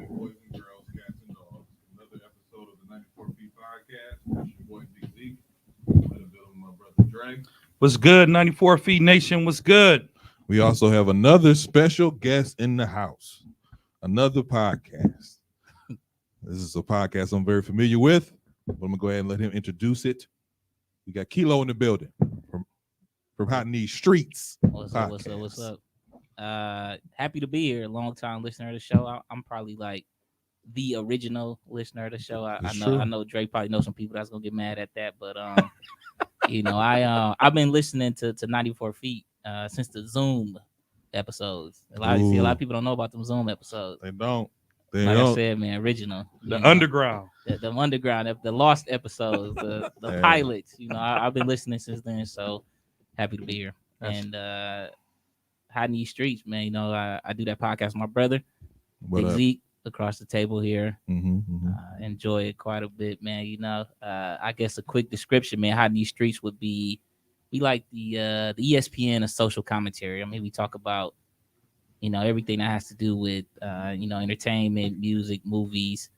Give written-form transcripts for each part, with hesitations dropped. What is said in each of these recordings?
boys and girls, cats and dogs. Another episode of the 94 Feet Podcast. It's your boy Big Zeke. I'm in the building with my brother Dre. What's good, 94 Feet Nation? What's good? We also have another special guest in the house. Another podcast. This is a podcast I'm very familiar with, but I'm gonna go ahead and let him introduce it. We got Kilo in the building from Hot in These Streets. What's up? Happy to be here. Long time listener of the show. I'm probably like the original listener of the show. I know Drake probably knows some people that's gonna get mad at that, but I've been listening to 94 Feet since the Zoom episodes. A lot of people don't know about them Zoom episodes. They don't. I said, man, original. The underground. The underground, the lost episodes, the pilots. I've been listening since then, so happy to be here. And Hot in These Streets, man. I do that podcast with my brother, Big Zeke, across the table here. Enjoy it quite a bit, man. I guess a quick description, man. Hot in These Streets would be like the ESPN of social commentary. I mean, we talk about everything that has to do with entertainment, music, movies,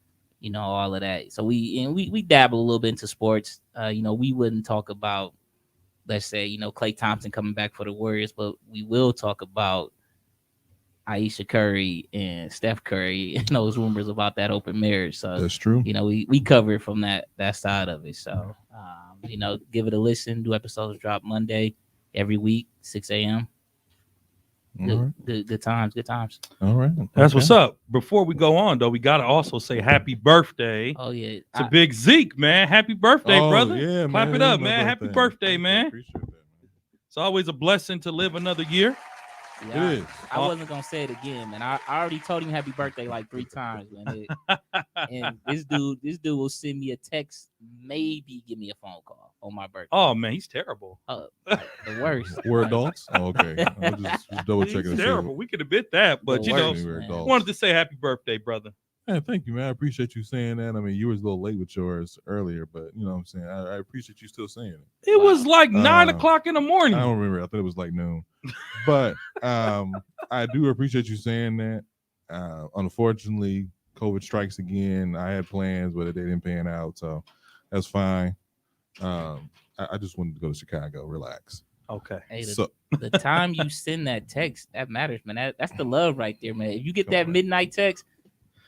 all of that. So we dabble a little bit into sports. We wouldn't talk about, let's say, Klay Thompson coming back for the Warriors, but we will talk about Aisha Curry and Steph Curry and those rumors about that open marriage. So that's true. We cover it from that side of it. So give it a listen. New episodes drop Monday every week, 6 a.m. Good times. All right. That's what's up. Before we go on, though, we got to also say happy birthday to Big Zeke, man. Happy birthday, brother. Yeah, Clap it up, man. Happy birthday, I man. appreciate that, man. It's always a blessing to live another year. Yeah, It is. I wasn't gonna say it again, man. I already told him happy birthday like 3 times, man. And this dude will send me a text, maybe give me a phone call on my birthday. Oh, man, he's terrible. The worst. We're adults? Oh, okay. I was just double checking. He's terrible. We could have bit that, but The worst, We're man. adults. wanted to say happy birthday, brother. Yeah, thank you, man. I appreciate you saying that. I mean, you was a little late with yours earlier, but you know what I'm saying. I appreciate you still saying it. It was like 9 o'clock in the I morning. don't remember. I thought it was like noon, but I do appreciate you saying that. Unfortunately, COVID strikes again. I had plans, but they didn't pan out, so that's fine. I just wanted to go to Chicago, relax. Okay. Hey, So the time you send that text, that matters, man. That's the love right there, man. If you get that midnight text,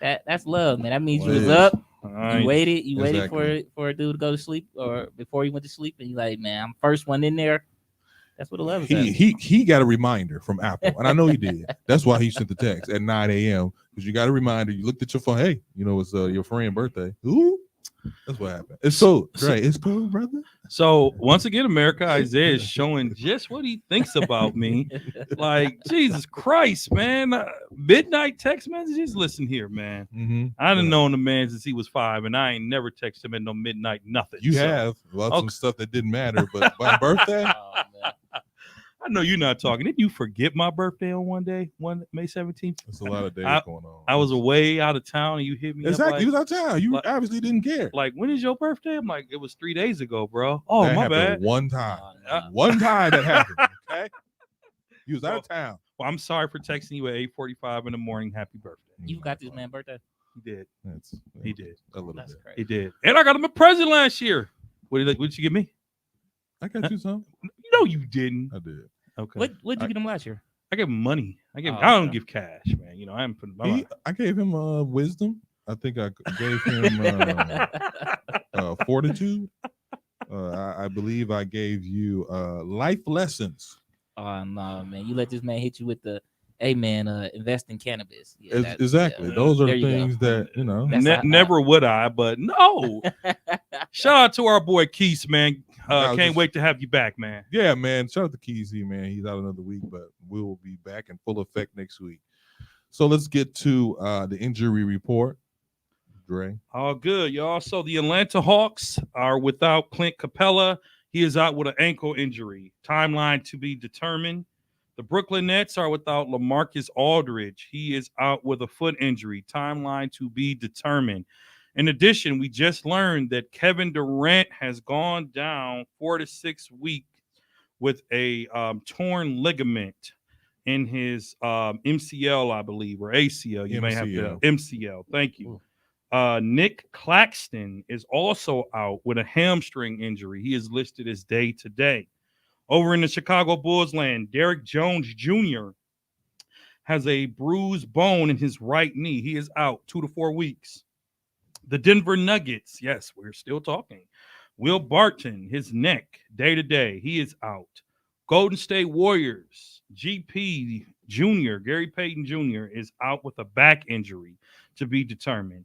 that's love, man. That means you was up. All right. You waited Exactly. for a dude to go to sleep, or before he went to sleep, and you like, man, I'm first one in there. That's what the love is. he got a reminder from Apple, and I know he did. That's why he sent the text at 9 a.m. because you got a reminder. You looked at your phone. Hey, it's your friend's birthday. Ooh, that's what happened. It's so great. It's cool, brother. So once again, America, Isaiah is showing just what he thinks about me. Like, Jesus Christ, man. Midnight text messages. Listen here, man. I done known the man since he was 5, and I ain't never texted him at no midnight nothing. You So, have some stuff that didn't matter, but my birthday. Oh, man. I know you're not talking. Didn't you forget my birthday on May 17th? There's a lot of days going on. I was away out of town, and you hit me Exactly. up You was out of town. You like- obviously didn't care. like, when is your birthday? I'm like, it was 3 days ago, bro. Oh, That my happened bad. one time. Oh, no. One time that happened. Okay. You was out of town. Well, I'm sorry for texting you at 8:45 in the morning. Happy birthday. You got this man birthday. He did. He did. a little That's bit. He crazy. did. And I got him a present last year. What did you give me? I got you some. No, you didn't. I did. Okay. What'd you get him last year? I gave him money. I Oh, don't okay. give cash, man. I haven't put my I gave him wisdom. I think I gave him fortitude. I believe I gave you life lessons. Oh no, man! You let this man hit you with the, hey man, invest in cannabis. Yeah, Exactly. yeah. Those are There the you go. things that That's not- never would I, but no. Shout out to our boy Keith, man. Can't wait to have you back, man. Yeah, man. Shout out to Keezy, man. He's out another week, but we will be back in full effect next week. So let's get to the injury report. Dre. All good, y'all. So the Atlanta Hawks are without Clint Capella. He is out with an ankle injury. Timeline to be determined. The Brooklyn Nets are without LaMarcus Aldridge. He is out with a foot injury. Timeline to be determined. In addition, we just learned that Kevin Durant has gone down 4 to 6 weeks with a torn ligament in his MCL, I believe, or ACL. You may have to MCL. Thank you. Nick Claxton is also out with a hamstring injury. He is listed as day to day. Over in the Chicago Bulls land, Derrick Jones Jr. has a bruised bone in his right knee. He is out 2 to 4 weeks. The Denver Nuggets, yes, we're still talking. Will Barton, his neck, day to day, he is out. Golden State Warriors, GP Jr., Gary Payton Jr. is out with a back injury to be determined.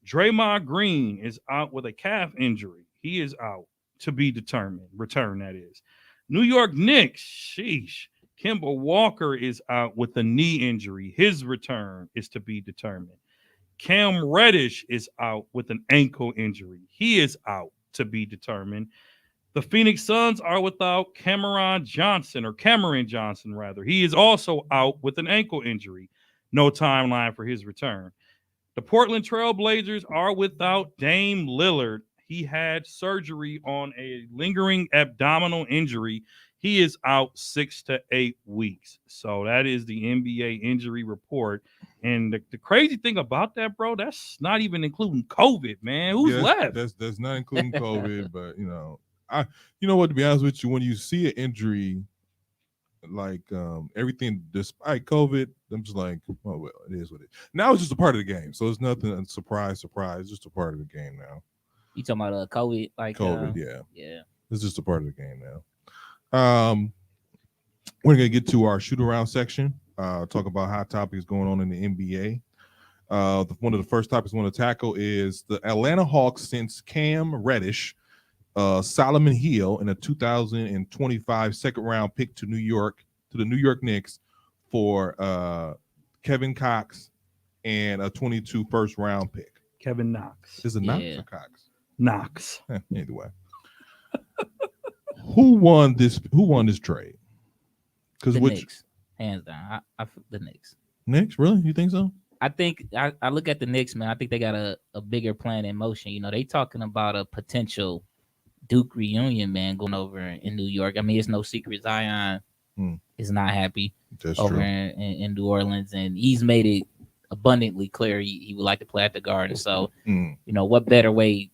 Draymond Green is out with a calf injury. He is out to be determined. Return, that is. New York Knicks, sheesh. Kemba Walker is out with a knee injury. His return is to be determined. Cam Reddish is out with an ankle injury. He is out to be determined. The Phoenix Suns are without Cameron Johnson. He is also out with an ankle injury. No timeline for his return. The Portland Trail Blazers are without Dame Lillard. He had surgery on a lingering abdominal injury. He is out 6 to 8 weeks. So that is the NBA injury report. And the crazy thing about that, bro, that's not even including COVID, man. Who's left? That's not including COVID, but you know what? To be honest with you, when you see an injury like everything despite COVID, I'm just like, oh well, it is what it is. Now it's just a part of the game, so it's nothing. Surprise, it's just a part of the game now. You talking about COVID? Like COVID, yeah. It's just a part of the game now. We're gonna get to our shoot around section. Talk about hot topics going on in the NBA. One of the first topics we want to tackle is the Atlanta Hawks since Cam Reddish, Solomon Hill, and a 2025 second round pick to the New York Knicks for Kevin Cox and a 22 first round pick. Kevin Knox. Is it Knox or Cox? Knox. Either way. Who won this trade? Because Knicks, hands down. The Knicks. Knicks, really? You think so? I think I look at the Knicks, man. I think they got a bigger plan in motion. You know, they talking about a potential Duke reunion, man, going over in New York. I mean, it's no secret Zion is not happy over in New Orleans, and he's made it abundantly clear he would like to play at the Garden. So, you know, what better way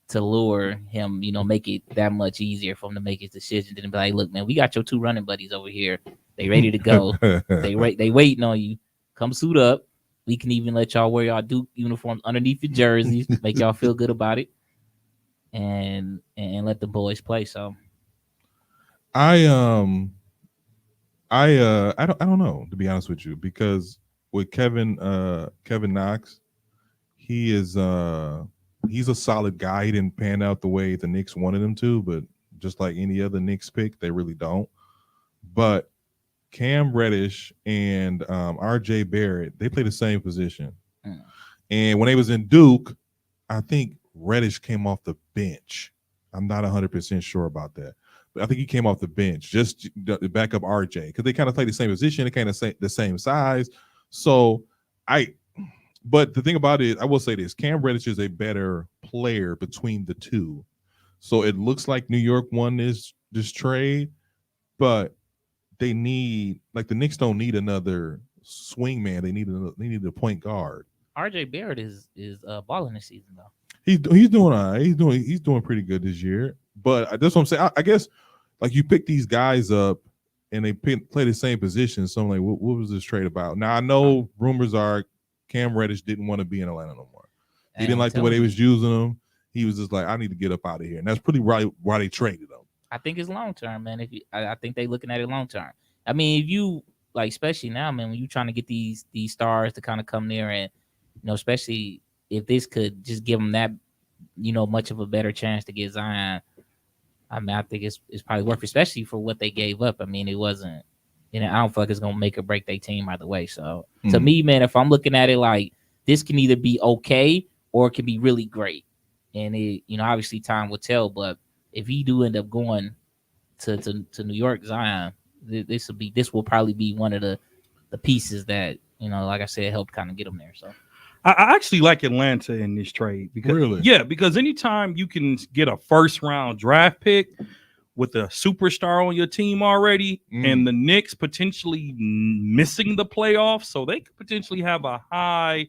to lure him, you know, make it that much easier for him to make his decision than be like, look, man, we got your 2 running buddies over here. They ready to go. They waiting on you. Come suit up. We can even let y'all wear y'all Duke uniforms underneath your jerseys, make y'all feel good about it, and let the boys play. So, I don't know, to be honest with you, because with Kevin Knox, he's a solid guy. He didn't pan out the way the Knicks wanted him to, but just like any other Knicks pick, they really don't. But Cam Reddish and RJ Barrett, they play the same position. And when they was in Duke, I think Reddish came off the bench. I'm not 100% sure about that. But I think he came off the bench just to back up RJ because they kind of play the same position. They kind of the same size. So but the thing about it, I will say this, Cam Reddish is a better player between the two. So it looks like New York won this trade, but they need, like, the Knicks don't need another swing man. They need a point guard. RJ Barrett is balling this season though. He's doing all right. He's doing pretty good this year. But that's what I'm saying. I guess like you pick these guys up and they play the same position. So I'm like, what was this trade about? Now I know rumors are Cam Reddish didn't want to be in Atlanta no more. He didn't like the way they was using him. He was just like, I need to get up out of here. And that's pretty right why they traded him. I think it's long term, man. I think they looking at it long term. I mean, if you like, especially now, man, when you're trying to get these stars to kind of come there, and you know, especially if this could just give them that, you know, much of a better chance to get Zion. I mean, I think it's probably worth it, especially for what they gave up. I mean, it wasn't, you know, I don't feel like it's gonna make or break their team either way. So to me, man, if I'm looking at it like this can either be okay or it can be really great, and it, you know, obviously time will tell. But if he do end up going to New York, Zion, this will probably be one of the pieces that, you know, like I said, helped kind of get him there. So I actually like Atlanta in this trade because anytime you can get a first round draft pick with a superstar on your team already, and the Knicks potentially missing the playoffs, so they could potentially have a high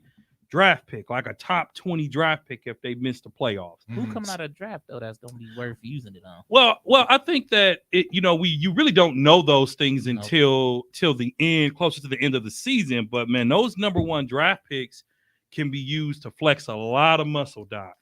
draft pick, like a top 20 draft pick if they miss the playoffs. Who coming out of draft though that's gonna be worth using it on? Well, I think that you really don't know those things until the end, closer to the end of the season. But man, those number one draft picks can be used to flex a lot of muscle, Doc.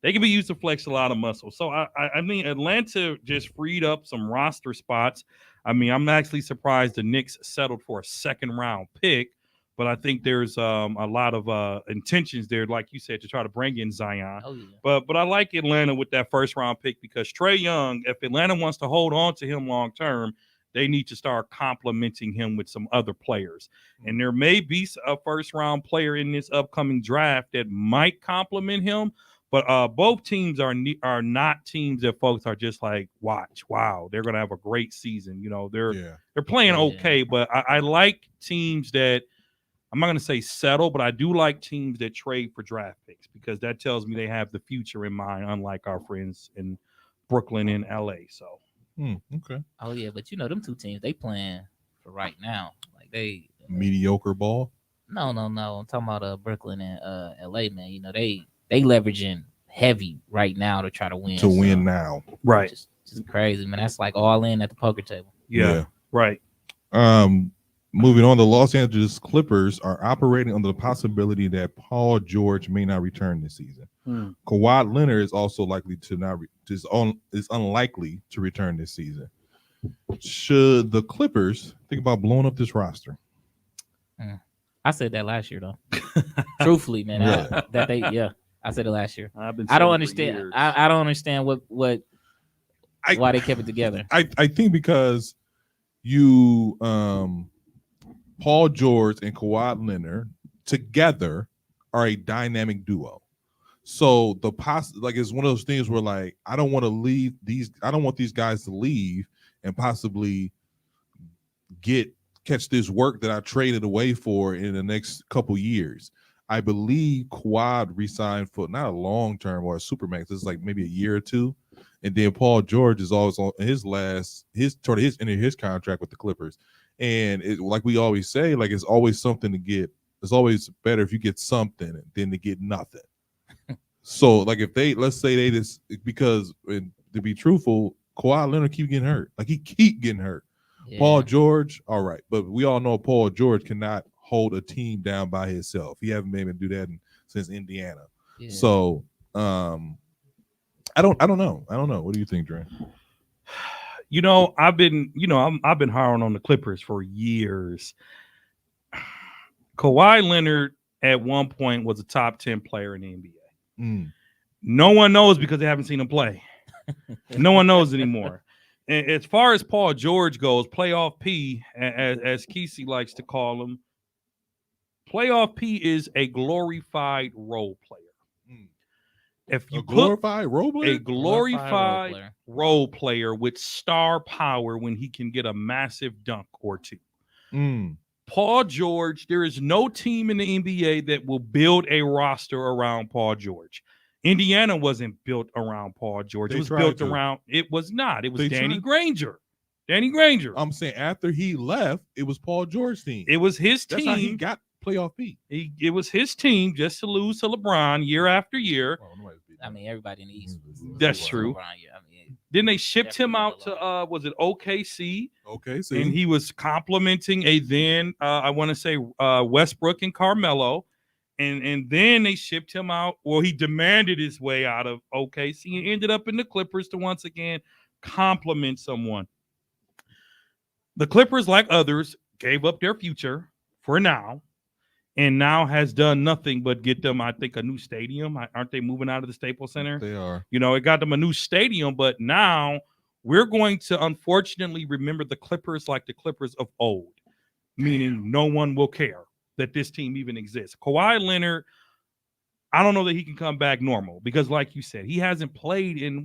They can be used to flex a lot of muscle. So I mean, Atlanta just freed up some roster spots. I mean, I'm actually surprised the Knicks settled for a second round pick. But I think there's a lot of intentions there, like you said, to try to bring in Zion. Oh, yeah. But I like Atlanta with that first round pick because Trae Young, if Atlanta wants to hold on to him long term, they need to start complimenting him with some other players. And there may be a first round player in this upcoming draft that might compliment him. But both teams are not teams that folks are just like, wow, they're going to have a great season. They're playing okay, but I like teams that, I'm not going to say settle, but I do like teams that trade for draft picks because that tells me they have the future in mind, unlike our friends in Brooklyn and LA. So, okay. Oh yeah, but them two teams they playing for right now. Like they mediocre ball. No. I'm talking about Brooklyn and LA, man. They leveraging heavy right now to try to win. Win now, right? Just crazy, man. That's like all in at the poker table. Yeah. Right. Moving on, the Los Angeles Clippers are operating under the possibility that Paul George may not return this season. Kawhi Leonard is also likely to not is unlikely to return this season. Should the Clippers think about blowing up this roster? I said that last year, though. Truthfully, man, I said it last year. I don't understand. I don't understand why they kept it together. I think because you Paul George and Kawhi Leonard together are a dynamic duo. So it's one of those things where like I don't want these guys to leave and possibly catch this work that I traded away for in the next couple years. I believe Kawhi resigned for not a long term or a supermax. It's like maybe a year or two. And then Paul George is always on his end of his contract with the Clippers. And like we always say, like it's always something to get. It's always better if you get something than to get nothing. So like if let's say they just, because to be truthful, Kawhi Leonard keep getting hurt. Like he keep getting hurt. Yeah. Paul George, all right. But we all know Paul George cannot hold a team down by himself. He haven't been able to do that since Indiana. Yeah. So I don't know. What do you think, Dre? I've been hard on the Clippers for years. Kawhi Leonard at one point was a top 10 player in the NBA. No one knows because they haven't seen him play. No one knows anymore. And as far as Paul George goes, playoff P, as Kesey likes to call him, playoff P is a glorified role player. If you glorified role player? A glorified role player with star power when he can get a massive dunk or two. Paul George, there is no team in the NBA that will build a roster around Paul George. Indiana wasn't built around Paul George. It was built around. It was not. It was Danny Granger. Danny Granger. I'm saying after he left, it was Paul George's team. It was his team. That's how he got playoff beat. It was his team just to lose to LeBron year after year. I mean, everybody in the East. That's true. Then they shipped him out to was it OKC? OKC. And he was complimenting a then I want to say Westbrook and Carmelo. And then they shipped him out. Well, he demanded his way out of OKC and ended up in the Clippers to once again compliment someone. The Clippers, like others, gave up their future for now and now has done nothing but get them, I think, a new stadium. Aren't they moving out of the Staples Center? They are. It got them a new stadium, but now we're going to unfortunately remember the Clippers like the Clippers of old, meaning no one will care that this team even exists. Kawhi Leonard, I don't know that he can come back normal because, like you said, he hasn't played in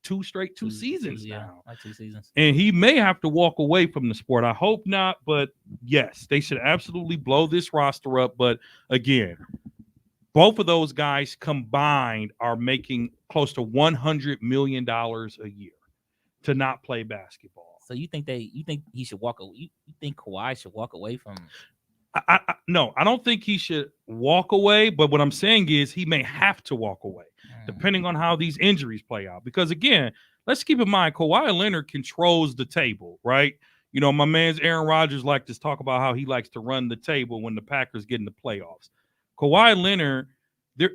two seasons now. Like 2 seasons. And he may have to walk away from the sport. I hope not, but yes, they should absolutely blow this roster up. But again, both of those guys combined are making close to $100 million a year. to not play basketball. So you think he should walk away? You think Kawhi should walk away from? No, I don't think he should walk away. But what I'm saying is he may have to walk away, depending on how these injuries play out. Because again, let's keep in mind, Kawhi Leonard controls the table, right? You know, my man's Aaron Rodgers likes to talk about how he likes to run the table when the Packers get in the playoffs. Kawhi Leonard,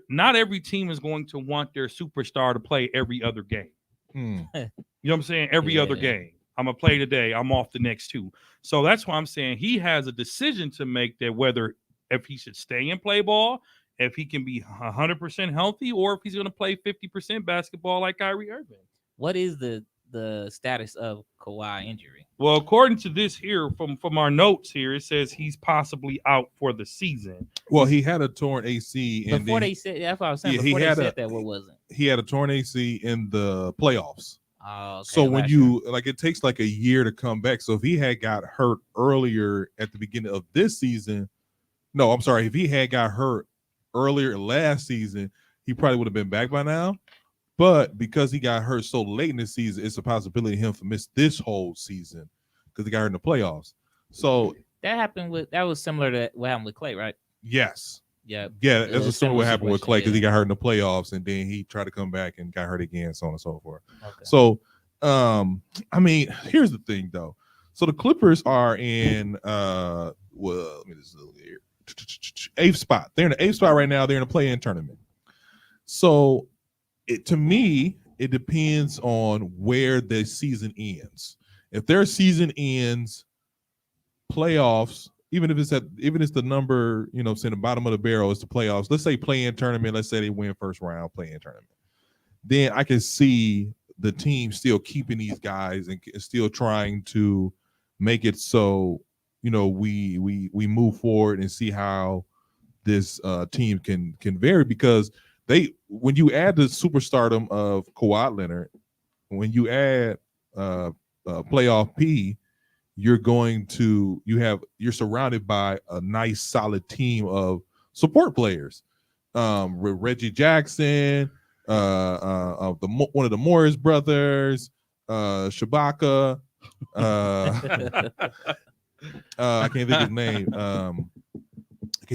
not every team is going to want their superstar to play every other game. You know what I'm saying? Every other game. I'm going to play today. I'm off the next two. So that's why I'm saying he has a decision to make that whether if he should stay and play ball, if he can be 100% healthy, or if he's going to play 50% basketball like Kyrie Irving. What is the status of Kawhi injury? Well, according to this here from our notes here, it says he's possibly out for the season. Well, he had a torn AC. And before they said that's what I was saying. Before they said that, what was it? He had a torn AC in the playoffs. Oh, okay, so when you like, it takes like a year to come back. So if he had got hurt earlier at the beginning of this season, no, I'm sorry, if he had got hurt earlier last season, he probably would have been back by now. But because he got hurt so late in the season, it's a possibility of him to miss this whole season because he got hurt in the playoffs. So that was similar to what happened with Clay, right? Yes. Yeah. Yeah, that's a similar what happened with Clay because he got hurt in the playoffs and then he tried to come back and got hurt again, so on and so forth. Okay. So, I mean, here's the thing though. So the Clippers are in well, let me just look here. 8th spot. They're in the 8th spot right now. They're in a play-in tournament. So to me, it depends on where the season ends. If their season ends, playoffs, even if it's the number, you know, say the bottom of the barrel is the playoffs. Let's say play-in tournament. Let's say they win first round play-in tournament. Then I can see the team still keeping these guys and still trying to make it so, you know, we move forward and see how this team can vary, because when you add the superstardom of Kawhi Leonard, when you add playoff P, you're surrounded by a nice solid team of support players. Reggie Jackson, one of the Morris brothers, Shabaka. I can't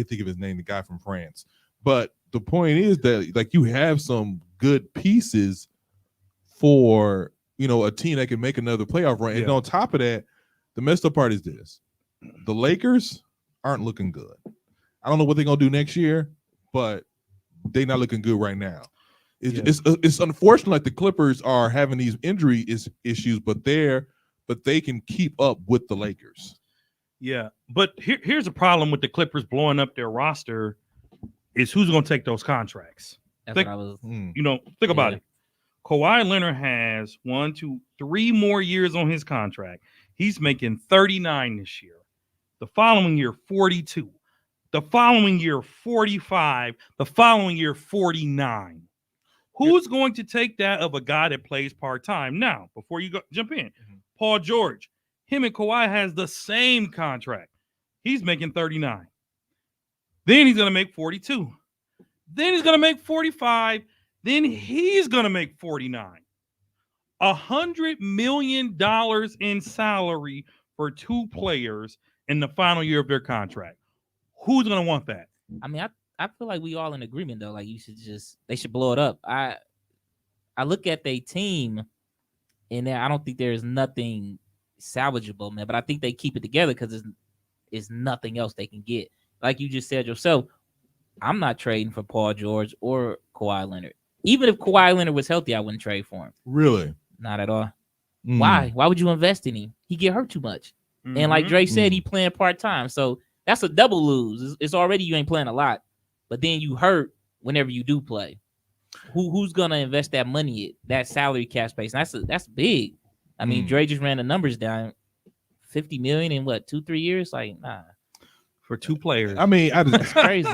think of his name. The guy from France. But the point is that like you have some good pieces for, you know, a team that can make another playoff run. Yeah. And on top of that, the messed up part is this: the Lakers aren't looking good. I don't know what they're gonna do next year, but they're not looking good right now. It's unfortunate like the Clippers are having these injury issues, but they can keep up with the Lakers. Yeah, but here's a problem with the Clippers blowing up their roster: is who's gonna take those contracts? Think about it. Kawhi Leonard has 1, 2, 3 more years on his contract. He's making 39 this year. The following year, 42. The following year, 45. The following year, 49. Who's going to take that of a guy that plays part-time? Now, before you jump in, Paul George, him and Kawhi has the same contract. He's making 39. Then he's going to make 42. Then he's going to make 45. Then he's going to make 49. $100 million in salary for 2 players in the final year of their contract. Who's going to want that? I mean, I feel like we all in agreement though. Like they should blow it up. I look at their team, and I don't think there's nothing salvageable, man. But I think they keep it together because it's nothing else they can get. Like you just said yourself, I'm not trading for Paul George or Kawhi Leonard. Even if Kawhi Leonard was healthy, I wouldn't trade for him. Really? Not at all. Why? Why would you invest in him? He get hurt too much. And like Dre said, he playing part-time. So that's a double lose. It's already you ain't playing a lot, but then you hurt whenever you do play. Who's gonna invest that money, that salary cap space? And that's big. I mean, Dre just ran the numbers down. $50 million in what, 2-3 years? Like, nah. For 2 players. I mean, that's crazy.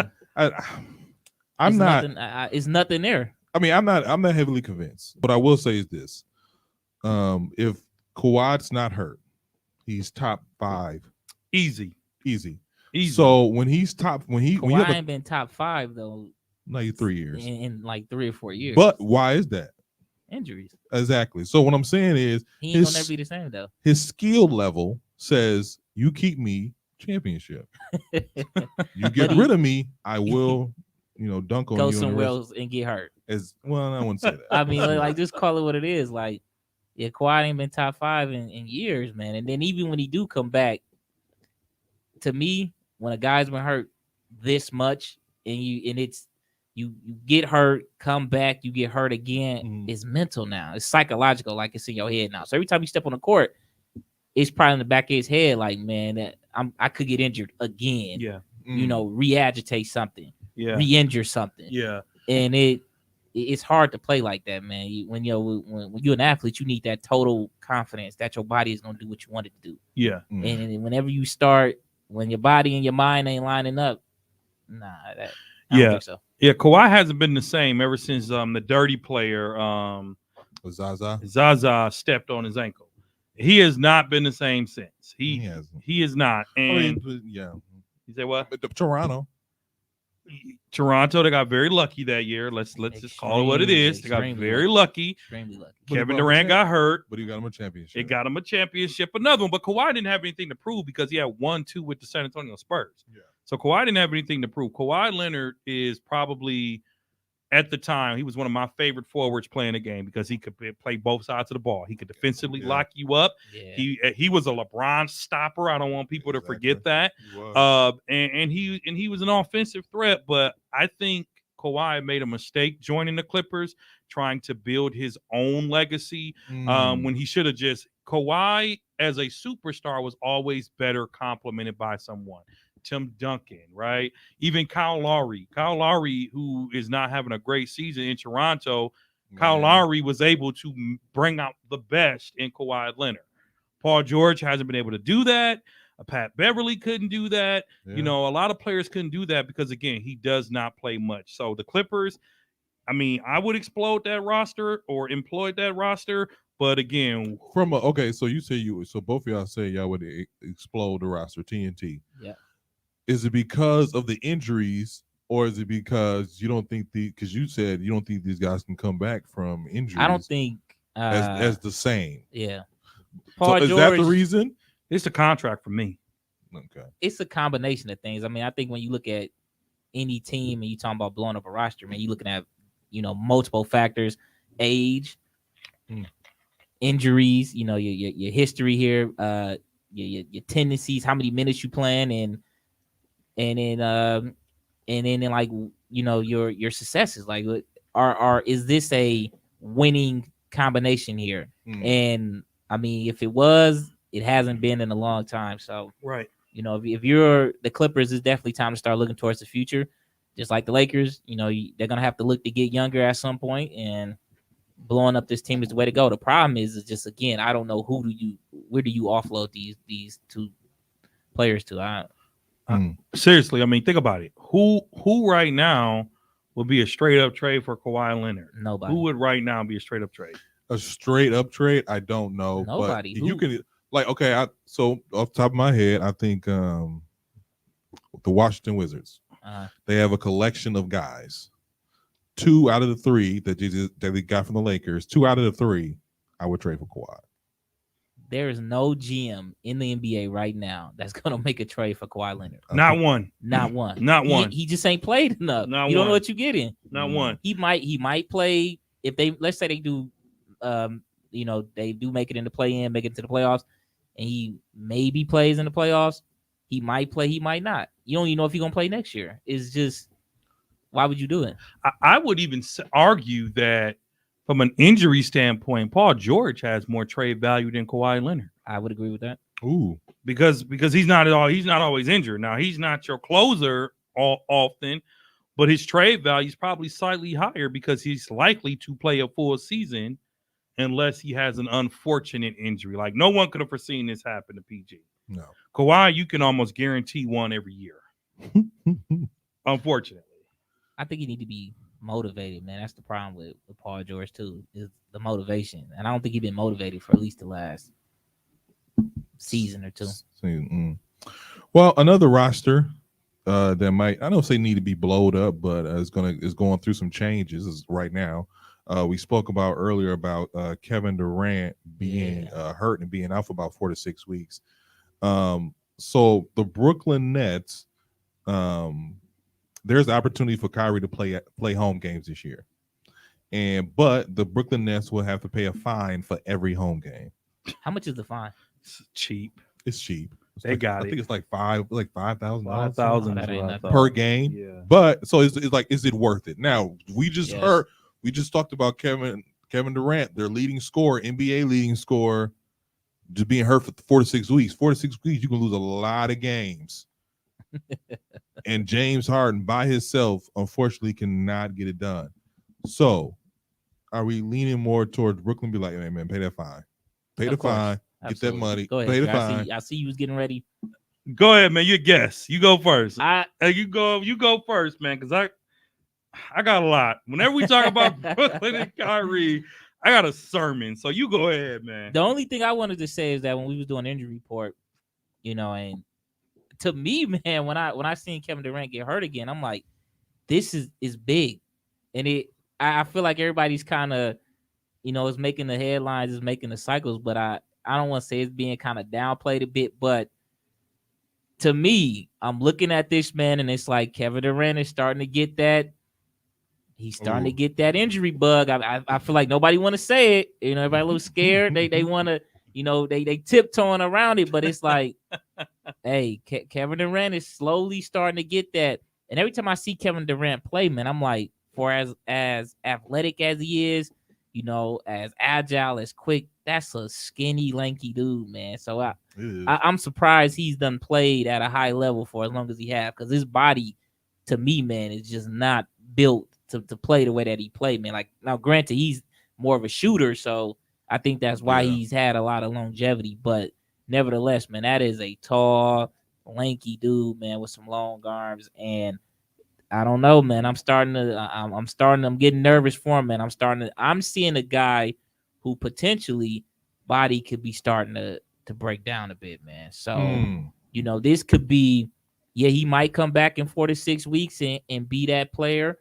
It's nothing there. I mean, I'm not heavily convinced. What I will say is this: if Kawhi's not hurt, he's top 5. Easy. So when Kawhi ain't been top 5 though. Like 3 years. In like 3 or 4 years. But why is that? Injuries. Exactly. So what I'm saying is He ain't gonna never be the same though. his skill level says you keep me championship. You get rid of me, I will, dunk on go you. somewhere else and get hurt. As well, I wouldn't say that. I mean, like just call it what it is. Like, yeah, Kawhi ain't been top 5 in years, man. And then even when he do come back, to me, when a guy's been hurt this much and you get hurt, come back, you get hurt again, it's mental now. It's psychological, like it's in your head now. So every time you step on the court, it's probably in the back of his head, like, man, I could get injured again. Yeah. Re-agitate something. Yeah. Re-injure something. Yeah. And it's hard to play like that, man. When you're an athlete, you need that total confidence that your body is gonna do what you want it to do. Yeah. And whenever you start, when your body and your mind ain't lining up, I don't think so. Yeah, Kawhi hasn't been the same ever since the dirty player Zaza stepped on his ankle. He has not been the same since. He is not. And yeah. You say what? Toronto, they got very lucky that year. Let's just call it what it is. They got very lucky. Extremely lucky. Kevin Durant got hurt, but he got him a championship. It got him a championship, another one. But Kawhi didn't have anything to prove because he had 1-2 with the San Antonio Spurs. Yeah. So Kawhi didn't have anything to prove. Kawhi Leonard is probably, at the time, he was one of my favorite forwards playing the game because he could play both sides of the ball. He could defensively lock you up. Yeah. He was a LeBron stopper. I don't want people to forget that. And he was an offensive threat. But I think Kawhi made a mistake joining the Clippers, trying to build his own legacy when he should have just. Kawhi as a superstar was always better complemented by someone. Tim Duncan, right? Even Kyle Lowry, who is not having a great season in Toronto, Kyle Lowry was able to bring out the best in Kawhi Leonard. Paul George hasn't been able to do that. Pat Beverly couldn't do that. Yeah. A lot of players couldn't do that because, again, he does not play much. So the Clippers, I mean, I would explode that roster or employ that roster. But again, so you say so both of y'all say y'all would explode the roster, TNT. Yeah. Is it because of the injuries, or is it because you don't think because you said you don't think these guys can come back from injuries? I don't think as the same. Yeah. Paul George, is that the reason? It's the contract for me. Okay. It's a combination of things. I mean, I think when you look at any team and you talking about blowing up a roster, man, you're looking at multiple factors: age, injuries, your history here, your tendencies, how many minutes you playing, and then like your successes. Like, is this a winning combination here? And I mean, if it was, it hasn't been in a long time. So right, if you're the Clippers, it's definitely time to start looking towards the future. Just like the Lakers, they're gonna have to look to get younger at some point, and blowing up this team is the way to go. The problem is just, again, I don't know where do you offload these two players to? Seriously, I mean, think about it. Who right now would be a straight up trade for Kawhi Leonard? Nobody. Who would right now be a straight up trade? A straight up trade? I don't know. Nobody. But you can so off the top of my head, I think the Washington Wizards. They have a collection of guys. 2 out of the 3 that they got from the Lakers, 2 out of the 3, I would trade for Kawhi. There is no GM in the NBA right now that's gonna make a trade for Kawhi Leonard. Not one. Not one. Not one. He just ain't played enough. Not you one. don't know what you're getting. Not one. He might play if let's say they do they do make it in the play-in, make it to the playoffs, and he maybe plays in the playoffs. He might play, he might not. You don't even know if he's gonna play next year. It's just, why would you do it? I would even argue that from an injury standpoint, Paul George has more trade value than Kawhi Leonard. I would agree with that. Ooh, because he's not always injured. Now, he's not your closer often, but his trade value is probably slightly higher because he's likely to play a full season unless he has an unfortunate injury. Like, no one could have foreseen this happen to PG. No. Kawhi, you can almost guarantee one every year. Unfortunately. I think you need to be motivated, man. That's the problem with Paul George too, is the motivation. And I don't think he's been motivated for at least the last season or two. Well, another roster that might, I don't say need to be blowed up, but is going through some changes right now. We spoke about earlier about Kevin Durant being hurt and being out for about 4 to 6 weeks. So the Brooklyn Nets, there's opportunity for Kyrie to play home games this year, but the Brooklyn Nets will have to pay a fine for every home game. How much is the fine? It's cheap. It's cheap. They got I it. think it's like $5,000 $5,000 that ain't nothing. per game. Yeah. But so it's like, is it worth it? Now we just Yes. talked about Kevin Durant, their leading scorer, NBA leading scorer, just being hurt for 4 to 6 weeks. 4 to 6 weeks, you can lose a lot of games. And James Harden by himself, unfortunately, cannot get it done. So, are we leaning more towards Brooklyn? Be like, hey, man, pay that fine, pay the fine, get that money, Go ahead. pay the fine. I see you was getting ready. Go ahead, man. You guess. You go first. I You go first, man, because I got a lot. Whenever we talk about Brooklyn and Kyrie, I got a sermon. So you go ahead, man. the only thing I wanted to say is that when we was doing injury report, and to me, man, when I seen Kevin Durant get hurt again, I'm like, this is big, and I feel like everybody's kind of, is making the headlines, is making the cycles, but I don't want to say it's being kind of downplayed a bit, but to me, I'm looking at this, man, and it's like Kevin Durant is starting to get that. He's starting to get that injury bug. I feel like nobody want to say it. Everybody a little scared. They want to, they tiptoeing around it, but it's like, hey, Kevin Durant is slowly starting to get that. And every time I see Kevin Durant play, man, I'm like, for as athletic as he is, as agile, as quick, that's a skinny, lanky dude, man. So I'm surprised he's done played at a high level for as long as he have, because his body, to me, man, is just not built to play the way that he played, man. Like, now, granted, he's more of a shooter, so I think that's why he's had a lot of longevity. But nevertheless, man, that is a tall, lanky dude, man, with some long arms. And I don't know, man. I'm getting nervous for him, man. I'm seeing a guy who potentially body could be starting to break down a bit, man. So, this could be, he might come back in 4 to 6 weeks and be that player,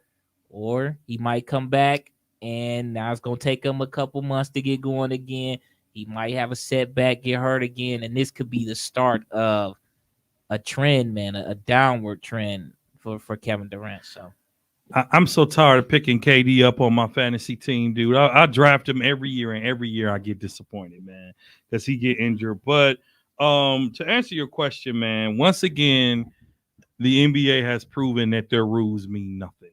or he might come back and now it's going to take him a couple months to get going again. He might have a setback, get hurt again, and this could be the start of a trend, man, a downward trend for Kevin Durant. So I'm so tired of picking KD up on my fantasy team, dude. I draft him every year, and every year I get disappointed, man, because he get injured. But to answer your question, man, once again, the NBA has proven that their rules mean nothing,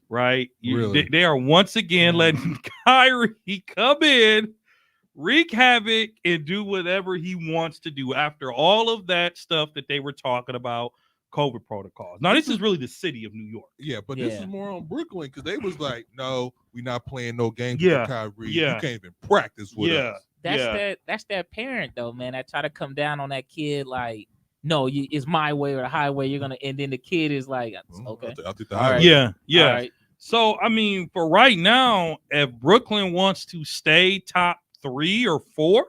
right? Really? They are once again letting Kyrie come in, wreak havoc, and do whatever he wants to do after all of that stuff that they were talking about, COVID protocols. Now, this is really the city of New York. Yeah, but this is more on Brooklyn, because they was like, no, we're not playing no games with Kyrie. You can't even practice with us. That's that parent, though, man, that try to come down on that kid like, no, it's my way or the highway. You're going to, and then the kid is like, okay. I'll take the highway. Yeah. All right. So, I mean, for right now, if Brooklyn wants to stay top 3 or 4,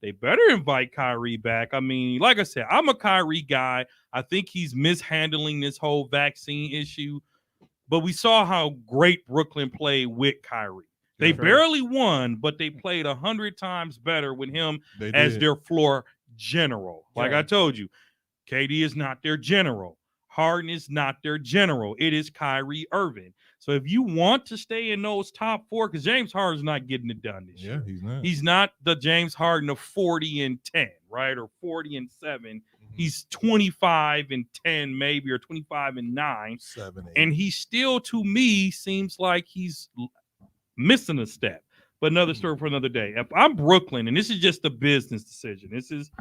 they better invite Kyrie back. I mean, like I said, I'm a Kyrie guy. I think he's mishandling this whole vaccine issue. But we saw how great Brooklyn played with Kyrie. They barely won, but they played 100 times better with him as their floor general. Like I told you, KD is not their general. Harden is not their general. It is Kyrie Irving. So if you want to stay in those top 4, because James Harden's not getting it done this year. He's not. He's not the James Harden of 40-10, right? Or 40-7. Mm-hmm. He's 25-10, maybe, or 25-9. 7, 8. And he still, to me, seems like he's missing a step. But another story for another day. If I'm Brooklyn, and this is just a business decision, this is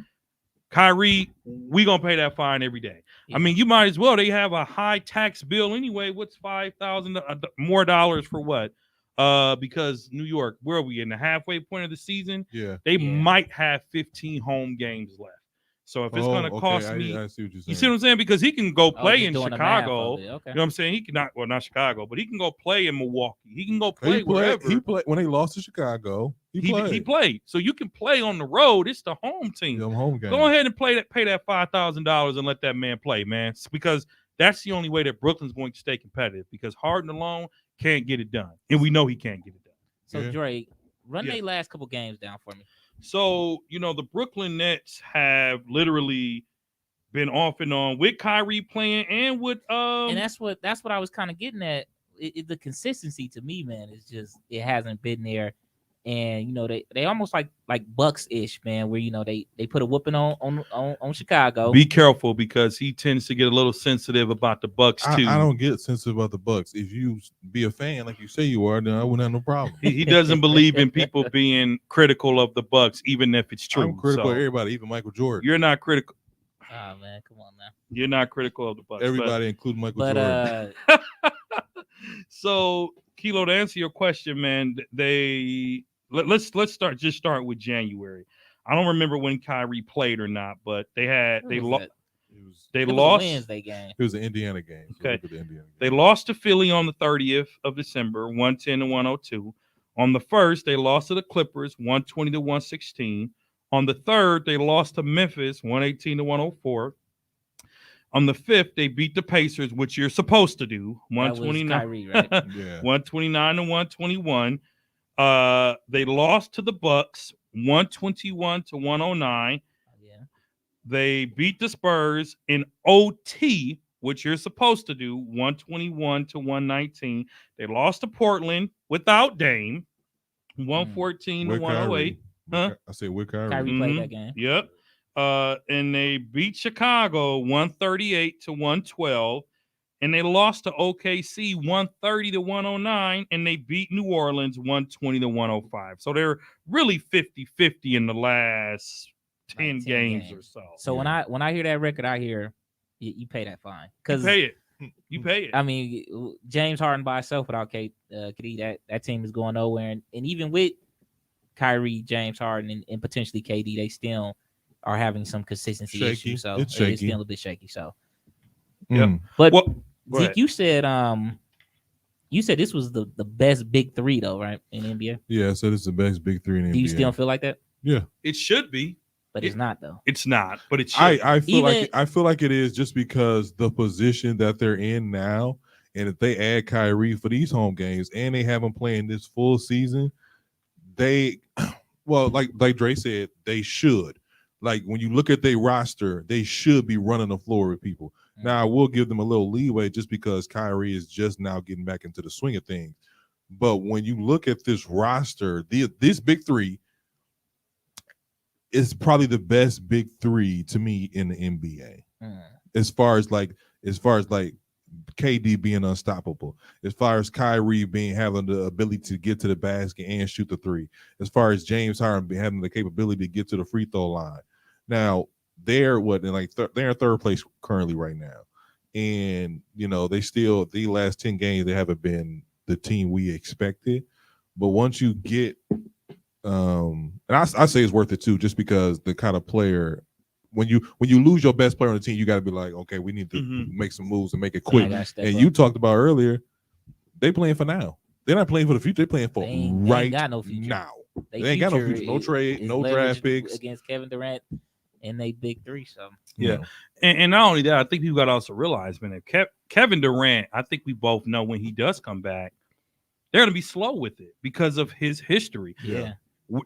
Kyrie, we gonna pay that fine every day. Yeah. I mean, you might as well. They have a high tax bill anyway. What's $5,000 more dollars for what? Because New York, where are we in the halfway point of the season? Yeah, they might have 15 home games left. So if it's going to cost me, I see what you're saying. You see what I'm saying? Because he can go play in Chicago. Okay. You know what I'm saying? He can not Chicago, but he can go play in Milwaukee. He can go play wherever. He played when they lost to Chicago. He played. So you can play on the road. It's the home team. Home game. Go ahead and pay that $5,000 and let that man play, man. It's because that's the only way that Brooklyn's going to stay competitive. Because Harden alone can't get it done, and we know he can't get it done. So Yeah. Dre, run Yeah. their last couple games down for me. So, the Brooklyn Nets have literally been off and on with Kyrie playing and with And that's what I was kind of getting at. The consistency to me, man, is just it hasn't been there. And they almost like Bucks ish, man, where they put a whooping on Chicago. be careful because he tends to get a little sensitive about the Bucks too. I don't get sensitive about the Bucks. If you be a fan like you say you are, then I wouldn't have no problem. He doesn't believe in people being critical of the Bucks, even if it's true. I'm critical So of everybody, even Michael Jordan. you're not critical. Oh man, come on now. You're not critical of the Bucks. Everybody, including Michael But Jordan. So Kilo, to answer your question, man, let's start with January. I don't remember when Kyrie played or not, but they lost. They It was lost. a Wednesday game. It was the Indiana game. So Okay. look at the Indiana game. They lost to Philly on the 30th of December, 110-102. On the 1st, they lost to the Clippers, 120-116. On the 3rd, they lost to Memphis, 118-104. On the 5th, they beat the Pacers, which you're supposed to do, 129. Kyrie, right? Yeah. 129-121. They lost to the Bucks, 121-109. Yeah. They beat the Spurs in OT, which you're supposed to do, 121-119. They lost to Portland without Dame, 114-108. Huh? I said with Kyrie. Kyrie played that game. Yep. And they beat Chicago 138-112. And they lost to OKC 130-109. And they beat New Orleans 120-105. So they're really 50-50 in the last 10 games or so. So when I hear that record, I hear you pay that fine. You pay it. You pay it. I mean, James Harden by himself without KD, that team is going nowhere. And even with Kyrie, James Harden, and potentially KD, they still are having some consistency Shaky. issues. So It's it's shaky. still a little bit shaky. So, Mm. but Well, go Zeke, ahead. you said this was the best big three though, right? In NBA. Yeah, so this is the best big three in the Do you NBA. still feel like that? Yeah. It should be. But it's not though. It's not, but it should. I feel Even- I feel like it is just because the position that they're in now, and if they add Kyrie for these home games and they have him playing this full season, they like Dre said, they should. Like when you look at their roster, they should be running the floor with people. Mm. Now I will give them a little leeway just because Kyrie is just now getting back into the swing of things. But when you look at this roster, this big three is probably the best big three to me in the NBA. As far as KD being unstoppable, as far as Kyrie having the ability to get to the basket and shoot the three, as far as James Harden having the capability to get to the free throw line. Now they're they're in third place currently right now, and they still the last 10 games they haven't been the team we expected. But once you get, and I say it's worth it too, just because the kind of player. When you lose your best player on the team, you got to be like, okay, we need to make some moves and make it quick. And you talked about earlier, they playing for now. They're not playing for the future. They're playing for right got no future. now. They ain't got no future, no trade, no draft picks against Kevin Durant and they big three. So yeah, and not only that, I think people got to also realize, man, if Kevin Durant, I think we both know when he does come back, they're going to be slow with it because of his history. Yeah,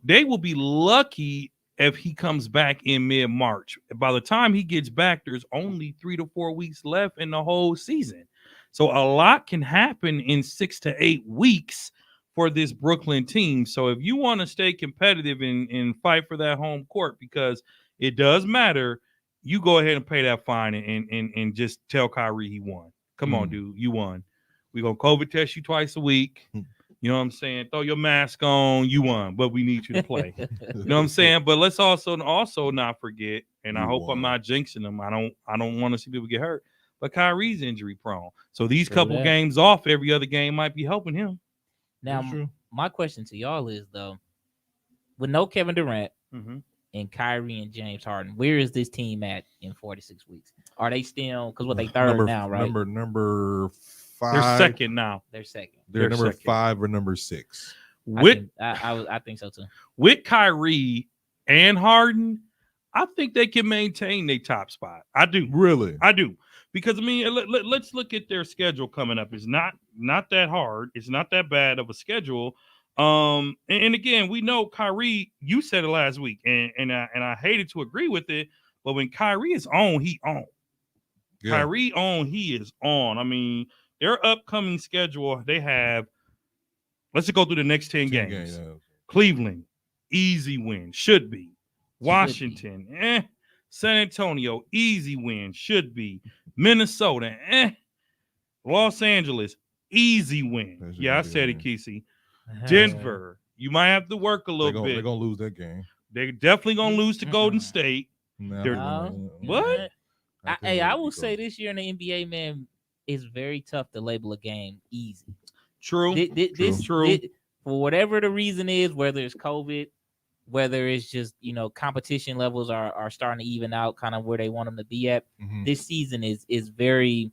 they will be lucky if he comes back in mid-March. By the time he gets back, there's only 3 to 4 weeks left in the whole season. So a lot can happen in 6 to 8 weeks for this Brooklyn team. So if you want to stay competitive and fight for that home court, because it does matter, you go ahead and pay that fine and just tell Kyrie he won. Come on, dude, you won. We're going to COVID test you twice a week. You know what I'm saying? Throw your mask on. You won, but we need you to play. You know what I'm saying? But let's also not forget, and I hope I'm not jinxing them. I don't want to see people get hurt. But Kyrie's injury prone. So these couple games off, every other game might be helping him. Now, my question to y'all is, though, with no Kevin Durant and Kyrie and James Harden, where is this team at in 46 weeks? Are they still, because they third now, right? Number 5. They're second now. They're second. They're number second. 5 or number 6. I think so too. With Kyrie and Harden, I think they can maintain their top spot. I do. Really? I do. Because, I mean, let's look at their schedule coming up. It's not that hard. It's not that bad of a schedule. And again, we know Kyrie. You said it last week, and I hated to agree with it, but when Kyrie is on, he on. Yeah. Kyrie on, he is on. I mean, their upcoming schedule, they have. Let's just go through the next 10 games. Cleveland, easy win, should be. Washington, San Antonio, easy win, should be. Minnesota, Los Angeles, easy win. Yeah, I said it, Kesey. Denver, you might have to work a little bit. They're gonna lose that game. They're definitely gonna lose to Golden State. What? I will say this year in the NBA, man, it's very tough to label a game easy. True. True. For whatever the reason is, whether it's COVID, whether it's just competition levels are starting to even out, kind of where they want them to be at. This season is very,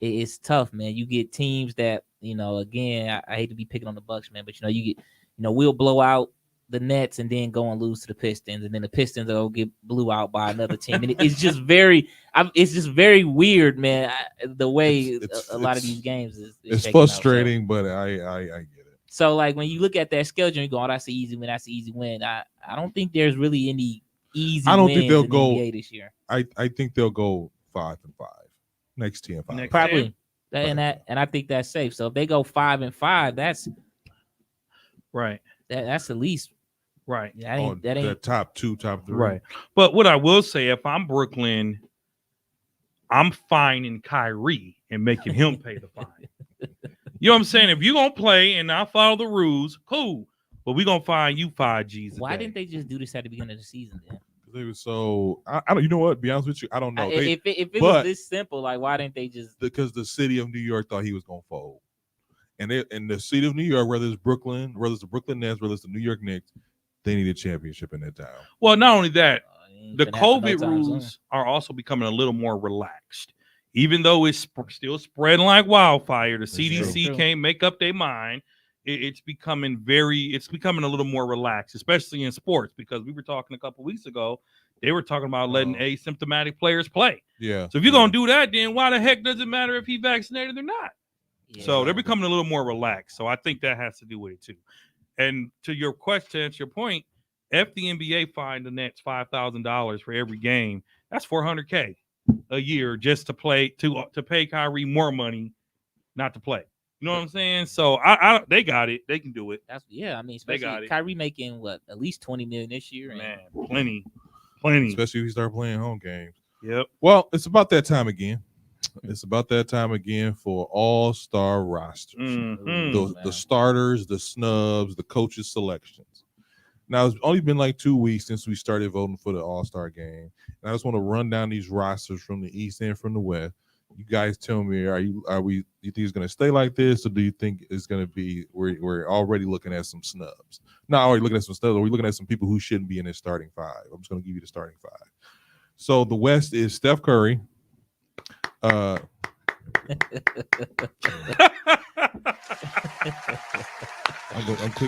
it's tough, man. You get teams that again, I hate to be picking on the Bucks, man, but you get we'll blow out the Nets and then go and lose to the Pistons, and then the Pistons will get blew out by another team, and it's just very weird, man. The way a lot of these games is it's frustrating, out, so. But I get it. So like when you look at that schedule, you go, "Oh, that's an easy win. That's an easy win." I don't think there's really any easy. I don't think they'll go NBA this year. I think they'll go 5-5 next 10-5. Probably, and I think that's safe. So if they go 5-5, that's right. That's at least right. That ain't the top 2, top 3. Right. But what I will say, if I'm Brooklyn, I'm fining Kyrie and making him pay the fine. You know what I'm saying? If you're gonna play and I follow the rules, cool. But we're gonna fine you 5 G's. Why didn't they just do this at the beginning of the season then? They were so I don't. You know what? Be honest with you, I don't know. If it was this simple, like why didn't they just? Because the city of New York thought he was gonna fold. And in the city of New York, whether it's Brooklyn, whether it's the Brooklyn Nets, whether it's the New York Knicks, they need a championship in that town. Well, not only that, the COVID rules are also becoming a little more relaxed. Even though it's still spreading like wildfire, the CDC can't make up their mind. It's becoming a little more relaxed, especially in sports, because we were talking a couple weeks ago. They were talking about letting asymptomatic players play. Yeah. So if you're going to do that, then why the heck does it matter if he's vaccinated or not? Yeah. So they're becoming a little more relaxed. So I think that has to do with it too. And to your question, to your point, if the NBA fined the Nets $5,000 for every game, that's $400K a year just to play to pay Kyrie more money not to play. You know what I'm saying? So they got it. They can do it. I mean, especially Kyrie making at least $20 million this year. Man, plenty. Especially if you start playing home games. Yep. Well, it's about that time again. It's about that time again for all-star rosters. The starters, the snubs, the coaches' selections. Now, it's only been like 2 weeks since we started voting for the all-star game. And I just want to run down these rosters from the East and from the West. You guys tell me, do you think it's going to stay like this, or do you think it's going to be we're already looking at some snubs? Not already looking at some snubs, are we looking at some people who shouldn't be in this starting 5? I'm just going to give you the starting 5. So the West is Steph Curry. I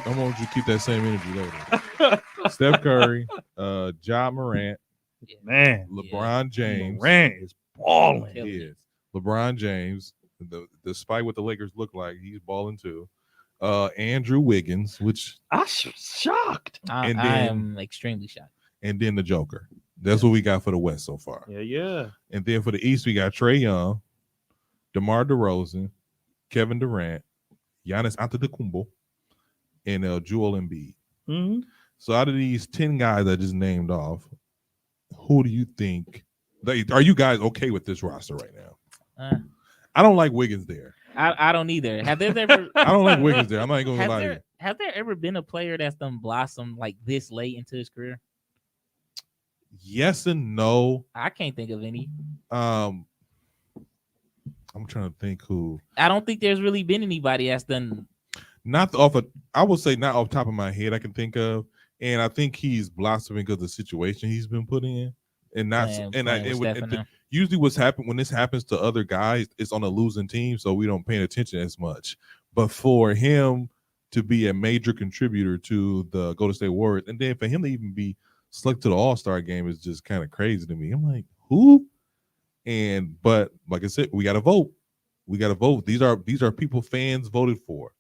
want you to keep that same energy later. Steph Curry, Ja Morant, man, LeBron James. Morant is balling. He is. LeBron James, despite what the Lakers look like, he's balling too. Andrew Wiggins, which I'm shocked. I am extremely shocked. And then the Joker. That's what we got for the West so far. Yeah. And then for the East, we got Trae Young, DeMar DeRozan, Kevin Durant, Giannis Antetokounmpo, and Joel Embiid. Mm-hmm. So out of these 10 guys I just named off, who do you think? Are you guys okay with this roster right now? I don't like Wiggins there. I don't either. Have there ever? I don't like Wiggins there. I'm not going to lie to you. Have there ever been a player that's done blossomed like this late into his career? Yes and no. I can't think of any. I'm trying to think who. I don't think there's really been anybody that's done. I would say not off the top of my head I can think of, and I think he's blossoming because of the situation he's been put in, and not usually what's happened when this happens to other guys, it's on a losing team, so we don't pay attention as much. But for him to be a major contributor to the Golden State Warriors, and then for him to even be selected to the All-Star game is just kind of crazy to me. I'm like, who? But like I said, we got to vote. We got to vote. These are people fans voted for.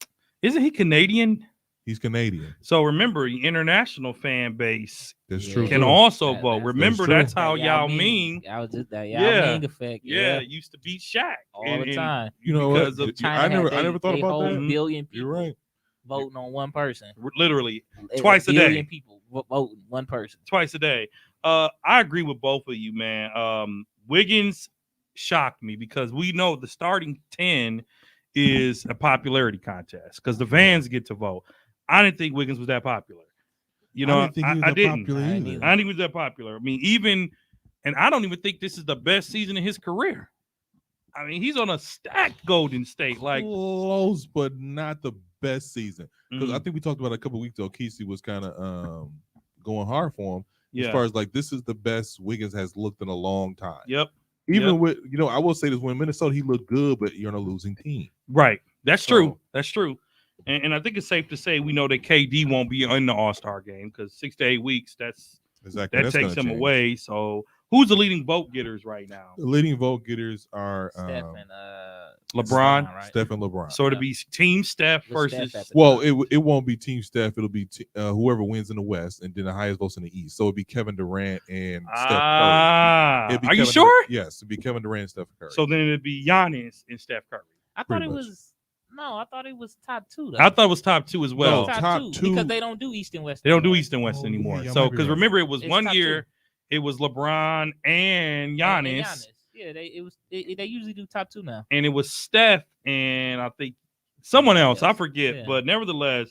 Isn't he Canadian? He's Canadian. So remember, the international fan base That's Yeah. true. can too. also That- vote. that's- Remember, true. that's how Yao Ming. Ming, I was just that Yao Yeah. Ming effect. yeah, used to beat Shaq all the time. You know what? because of China I had never they thought about whole that. billion people You're right. voting on one person. literally Twice a day. billion people voting one person. twice a day. I agree with both of you, man. Wiggins shocked me because we know the starting 10 is a popularity contest because the fans get to vote. I didn't think Wiggins was that popular. You know, I didn't think he was I that didn't. popular I didn't either. either. I didn't think he was that popular. I mean, and I don't even think this is the best season in his career. I mean, he's on a stacked Golden State. Like, Close, but not the best season. Because I mm, think we talked about it a couple weeks ago. Kesey was kind of going hard for him yeah, as far as like this is the best Wiggins has looked in a long time. yep, Even yep. with I will say this: when Minnesota, he looked good, but you're on a losing team. Right. That's So- true. That's true. And I think it's safe to say we know that KD won't be in the All-Star game because 6 to 8 weeks, Exactly. that That's takes gonna him change. away. So who's the leading vote getters right now? The leading vote getters are Steph and LeBron. right? Steph and LeBron. So it'll be Team Steph With Steph versus at the Well, top. it won't be Team Steph. It'll be whoever wins in the West, and then the highest votes in the East. So it'll be Kevin Durant and Steph Curry. It'll be Are you Kevin sure? Yes, it'll be Kevin Durant and Steph Curry. So then it'd be Giannis and Steph Curry. I thought pretty it much. was I thought it was top two though. I thought it was top 2 as well. No, top top two two- because they don't do East and West. They don't do anymore. East and West Oh, anymore. yeah, So might be because right. remember, it was It's one top year, two. it was LeBron and Giannis, And Yeah, they usually do top two now. and it was Steph and I think someone else. I Yes, forget, yeah. but nevertheless,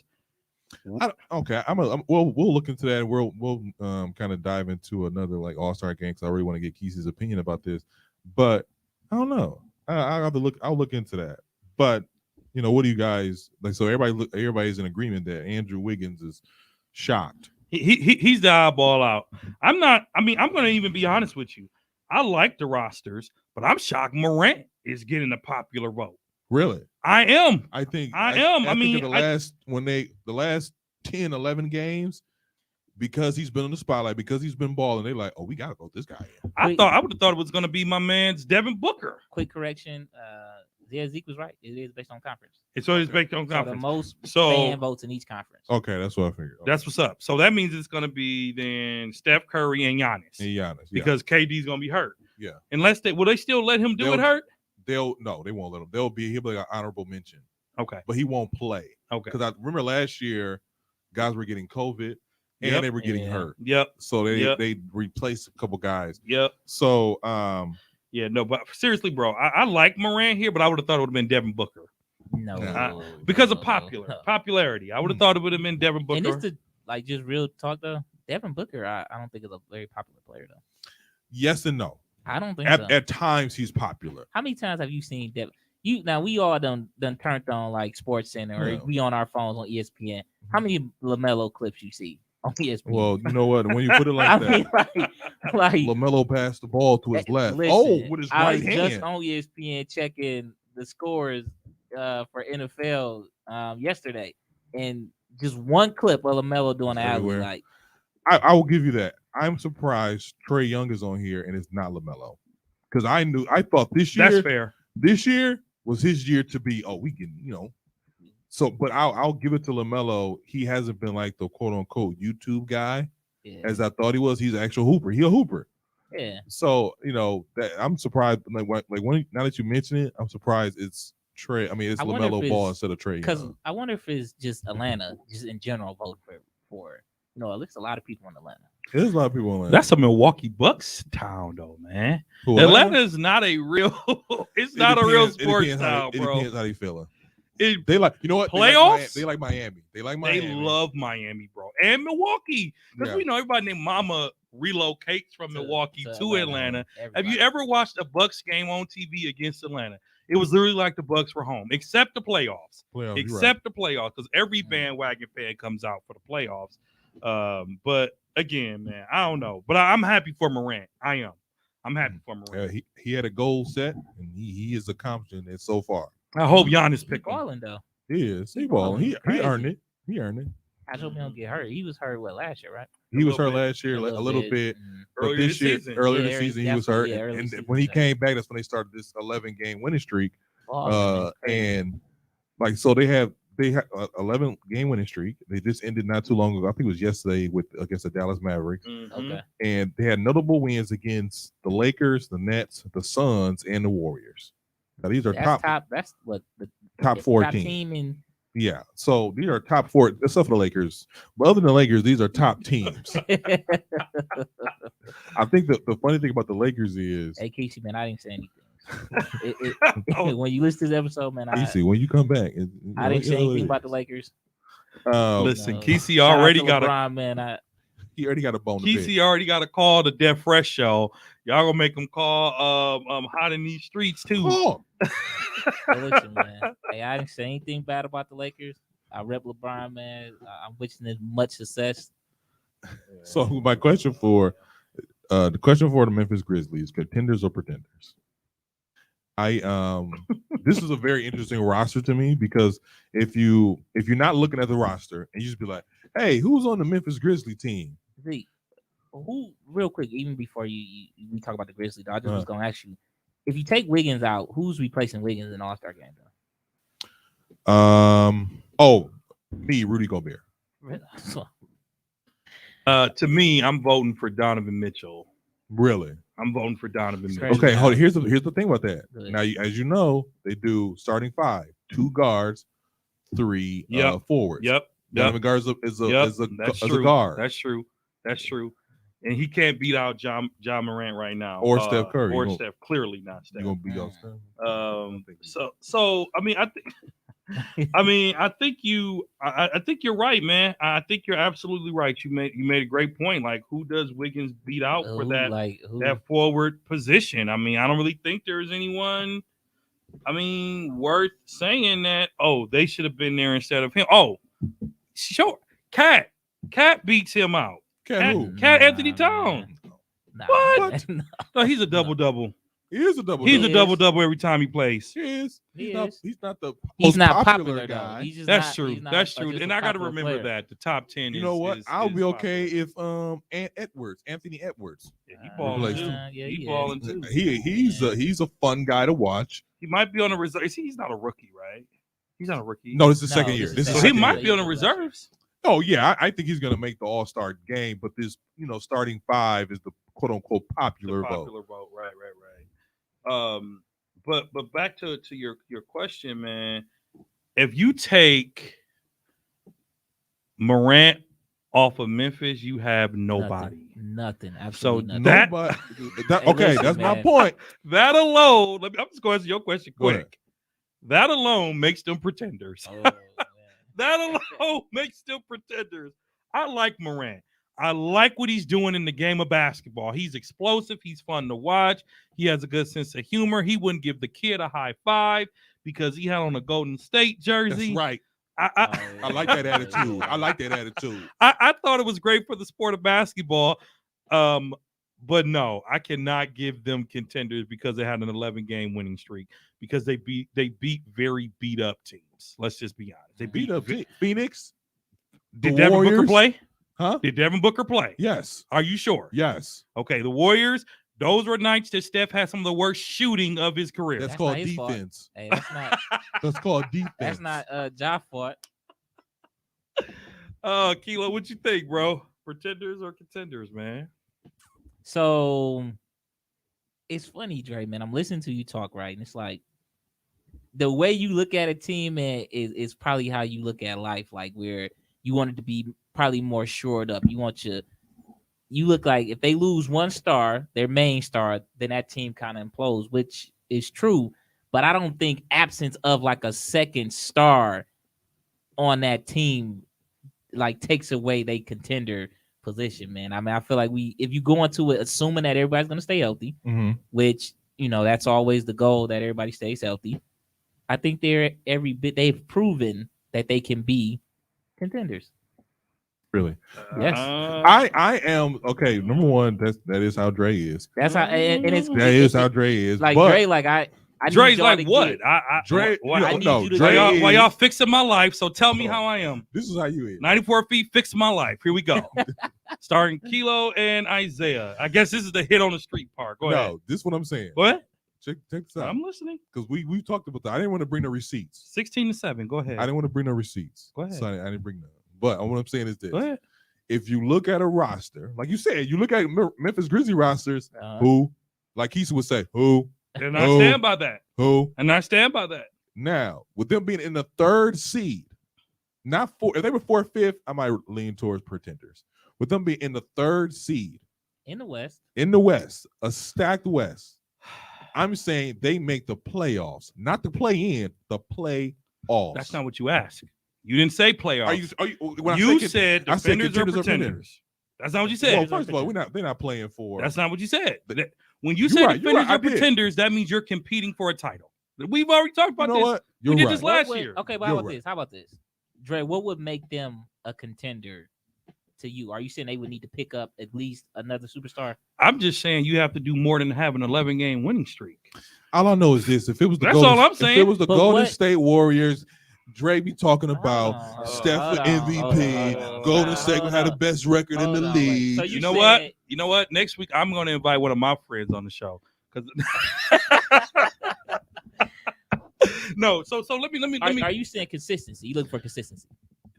Okay, we'll look into that. And we'll kind of dive into another like All-Star game because I really want to get Kesey's opinion about this. But I don't know. I'll have to look. I'll look into that. But what do you guys like? So everybody's in agreement that Andrew Wiggins is shocked. he's the eyeball out. I'm not. I mean, I'm going to even be honest with you. I like the rosters, but I'm shocked Morant is getting a popular vote. Really, I am. I think I am. I think mean, in the last 10, 11 games, because he's been on the spotlight, because he's been balling, they like, oh, we gotta vote this guy in. I Wait. thought I would have thought it was going to be my man's Devin Booker. Quick correction. Yeah, Zeke was right. It is based on conference. It's always based on So the conference. most So fan votes in each conference. Okay, that's what I figured. Okay. that's what's up. So that means it's going to be then Steph Curry and Giannis And Giannis, yeah. because KD's going to be hurt. Yeah. Unless will they still let him do it hurt? They won't let him. He'll be like an honorable mention, Okay. but he won't play. Okay. Because I remember last year, guys were getting COVID and Yep. they were getting Yeah. hurt, Yep. so Yep. they replaced a couple guys. Yep. So Yeah. No, but seriously, bro, I like Morant here, but I would have thought it would have been Devin Booker No, because no, of no. popularity. I would have thought it would have been Devin Booker. And it's the just real talk though. Devin Booker, I don't think is a very popular player though. yes and no. I don't think so. At times he's popular. How many times have you seen Devin? Now we all done turned on like Sports Center or Yeah. we on our phones on ESPN. How many LaMelo clips you see on ESPN? Well, you know what? When you put it like I that, mean, like LaMelo passed the ball to his left. listen, With his I right was hand. just on ESPN checking the scores for NFL yesterday, and just one clip of LaMelo doing It's alley everywhere. like I will give you that. I'm surprised Trey Young is on here and it's not LaMelo. Because I thought this That's year was his year to be, we can, So, but I'll give it to LaMelo. He hasn't been like the quote unquote YouTube guy yeah, as I thought he was. He's an actual hooper. He's a hooper. yeah. So, that I'm surprised. Now that you mention it, I'm surprised it's Trey. I mean, it's I wonder LaMelo if Ball it's- instead of Trey Because Young. I wonder if it's just Atlanta, just in general, vote for at least a lot of people in Atlanta. There's a lot of people in Atlanta. That's a Milwaukee Bucks town, though, man. Who, Atlanta is not a real. It's It not a real depends- it sports depends how town, they- bro. It depends how they feeling. It- They like, you know what? Playoffs? They like Miami. They like Miami. They love Miami, bro, and Milwaukee. Because Yeah. we know everybody named Mama relocates from Milwaukee to Atlanta. Have Everybody. you ever watched a Bucks game on TV against Atlanta? It was literally like the Bucks were home, except the playoffs. Playoffs, you're right. Except the playoffs, because every Mhm. bandwagon fan comes out for the playoffs. But again, man, I don't know. But I'm happy for Morant. I am. I'm happy for Morant. He had a goal set, and he is accomplishing it so far. I hope Giannis He pick him. balling though. He is. He He balling. He balling. earned it. He earned it. I hope he don't get hurt. He was hurt last year, right? He was little hurt bit. last year, like, a little bit. Mhm. But Earlier this this year, season. earlier Yeah, this season, he was definitely, hurt. yeah, early And season, when he yeah. came back, that's when they started this 11-game winning streak. Balling, man. Crazy. And like, so they have they had 11 game winning streak. They just ended not too long ago. I think it was yesterday against the Dallas Mavericks. Okay. And they had notable wins against the Lakers, the Nets, the Suns, and the Warriors. Now these are top. That's what the top 4 top teams. team in. Yeah, so these are top 4, except for the Lakers. But other than the Lakers, these are top teams. I think the funny thing about the Lakers is, Hey, Casey, man, I didn't say anything. When you listen to this episode, man, Casey, when you come back, I didn't say anything about the Lakers. Listen, Kesey already got LeBron, man. He already got a bone. Kesey already got a call to Death Fresh show. Y'all gonna make him call Hot in These Streets too. Oh. Hey, listen, man. Hey, I didn't say anything bad about the Lakers. I rep LeBron, man. I'm wishing him much success. So my question for the Memphis Grizzlies: contenders or pretenders? This is a very interesting roster to me because if you're not looking at the roster and you just be like, hey, who's on the Memphis Grizzly team? Who, real quick, even before we talk about the Grizzlies, I just was gonna ask you, if you take Wiggins out, who's replacing Wiggins in the All-Star game though? Rudy Gobert. To me, I'm voting for Donovan Mitchell. Really? I'm voting for Donovan Mitchell. Okay, hold on. Here's the thing about that. Good. Now, as you know, they do starting 5, 2 guards, 3 forwards. Yep. Donovan Guard is a guard. That's true. And he can't beat out John Morant right now, or Steph Curry, or Steph. Clearly not Steph. You gonna beat out Steph? So I mean, I think you're right, man. I think you're absolutely right. You made a great point. Like, who does Wiggins beat out for that that forward position? I mean, I don't really think there's anyone. I mean, worth saying that. Oh, they should have been there instead of him. Oh, sure. Cat beats him out. Cat Anthony Towns. What? No, he's a double-double. He is a double. He's a double every time he plays. He is. He's not the He's not popular guy. He's That's true. That's true. And I got to remember that the top 10. You know what? I'll be okay if Anthony Edwards. Yeah, he balling too. He balling too. He's a fun guy to watch. He might be on the reserve. He's not a rookie, right? He's not a rookie. No, this is the second year. So he might be on the reserves. Oh yeah, I think he's going to make the All-Star game, but this, starting 5 is the quote unquote popular vote. Right. But back to your question, man. If you take Morant off of Memphis, you have nobody. Nothing. Absolutely so nothing. Okay, that's my point. That alone, I'm just going to answer your question quick. That alone makes them pretenders. That alone makes them pretenders. I like Morant. I like what he's doing in the game of basketball. He's explosive. He's fun to watch. He has a good sense of humor. He wouldn't give the kid a high five because he had on a Golden State jersey. That's right. I like that attitude. I thought it was great for the sport of basketball. But no, I cannot give them contenders because they had an 11-game winning streak because they beat very beat up teams. Let's just be honest. They beat up Phoenix. Did Devin Booker play? Huh? Did Devin Booker play? Yes. Are you sure? Yes. Okay, the Warriors, those were nights that Steph had some of the worst shooting of his career. That's called defense. Hey, that's not. That's called defense. That's not Ja fault. Kilo, what you think, bro? Pretenders or contenders, man? So it's funny, Dre, man. I'm listening to you talk, right? And it's like the way you look at a team is probably how you look at life, like where you want it to be probably more shored up. You look like if they lose one star, their main star, then that team kind of implodes, which is true. But I don't think absence of like a second star on that team like takes away their contender position, man. I mean, I feel like if you go into it assuming that everybody's going to stay healthy, which, that's always the goal, that everybody stays healthy. I think they've proven that they can be contenders. Really? Yes. I am okay. Number one, that is how Dre is. That's how, and it's that is how Dre is. Like but Dre, like I Dre's like what? Dre, why y'all fixing my life? So tell me how I am. This is how you is. 94 feet, fix my life. Here we go. Starring Kilo and Isaiah. I guess this is the hit on the street part. Go ahead. No, this is what I'm saying. What? check this out. I'm listening. Because we talked about that. I didn't want to bring the receipts. 16-7. Go ahead. I didn't want to bring no receipts. Go ahead. So I didn't bring none. But what I'm saying is this. Go ahead. If you look at a roster, like you said, you look at Memphis Grizzlies rosters, Uh-huh. who, like Keisha would say, who, And I stand by that. who. And I stand by that. Now, with them being in the 3rd seed, not 4, if they were 4th, 5th, I might lean towards pretenders. With them being in the 3rd seed In the West. a stacked West, I'm saying they make the playoffs, not the play-in, the playoffs. That's not what you asked. You didn't say playoffs. Are you? When You I say said I said defenders or contenders or pretenders. That's not what you said. Well, first of all, they're not playing for. That's not what you said. When you You're say right, you're defenders right, I or did. pretenders, that means you're competing for a title. We've already talked about You know this. what? You're We did right. this last What would- year. Okay, but You're how about right. this? How about this? Dre, what would make them a contender to you? Are you saying they would need to pick up at least another superstar? I'm just saying you have to do more than have an 11-game winning streak. All I know is this: if it was the That's Golden, all I'm if saying. it was the But Golden what- State Warriors, Dre be talking about Hold Steph on, for hold on, MVP. hold on, Golden hold State on. had the best record in the Hold on, wait. league. So You you know said- what? You know what? Next week I'm going to invite one of my friends on the show because no. So let me. Are you saying consistency? You look for consistency.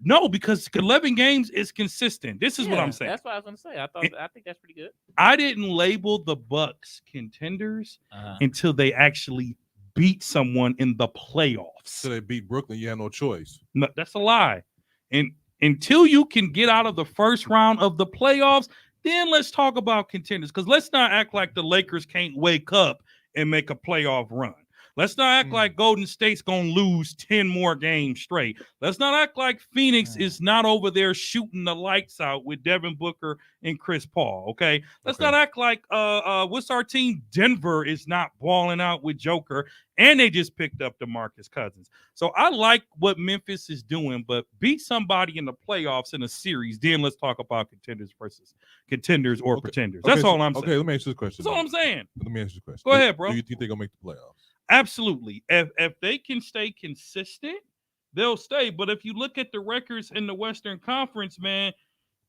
No, because 11 games is consistent. This is what I'm saying. That's what I was going to say. I think that's pretty good. I didn't label the Bucks contenders until they actually beat someone in the playoffs. So they beat Brooklyn. You had no choice. No, that's a lie. And until you can get out of the first round of the playoffs, then let's talk about contenders. Because let's not act like the Lakers can't wake up and make a playoff run. Let's not act like Golden State's going to lose 10 more games straight. Let's not act like Phoenix is not over there shooting the lights out with Devin Booker and Chris Paul, okay? Let's not act like what's our team? Denver is not balling out with Joker, and they just picked up DeMarcus Cousins. So I like what Memphis is doing, but beat somebody in the playoffs in a series, then let's talk about contenders versus contenders or pretenders. That's all I'm saying. Okay, let me ask you this question. That's all I'm saying. Let me ask you a question. Go ahead, bro. Do you think they're going to make the playoffs? Absolutely. If they can stay consistent, they'll stay. But if you look at the records in the Western Conference, man,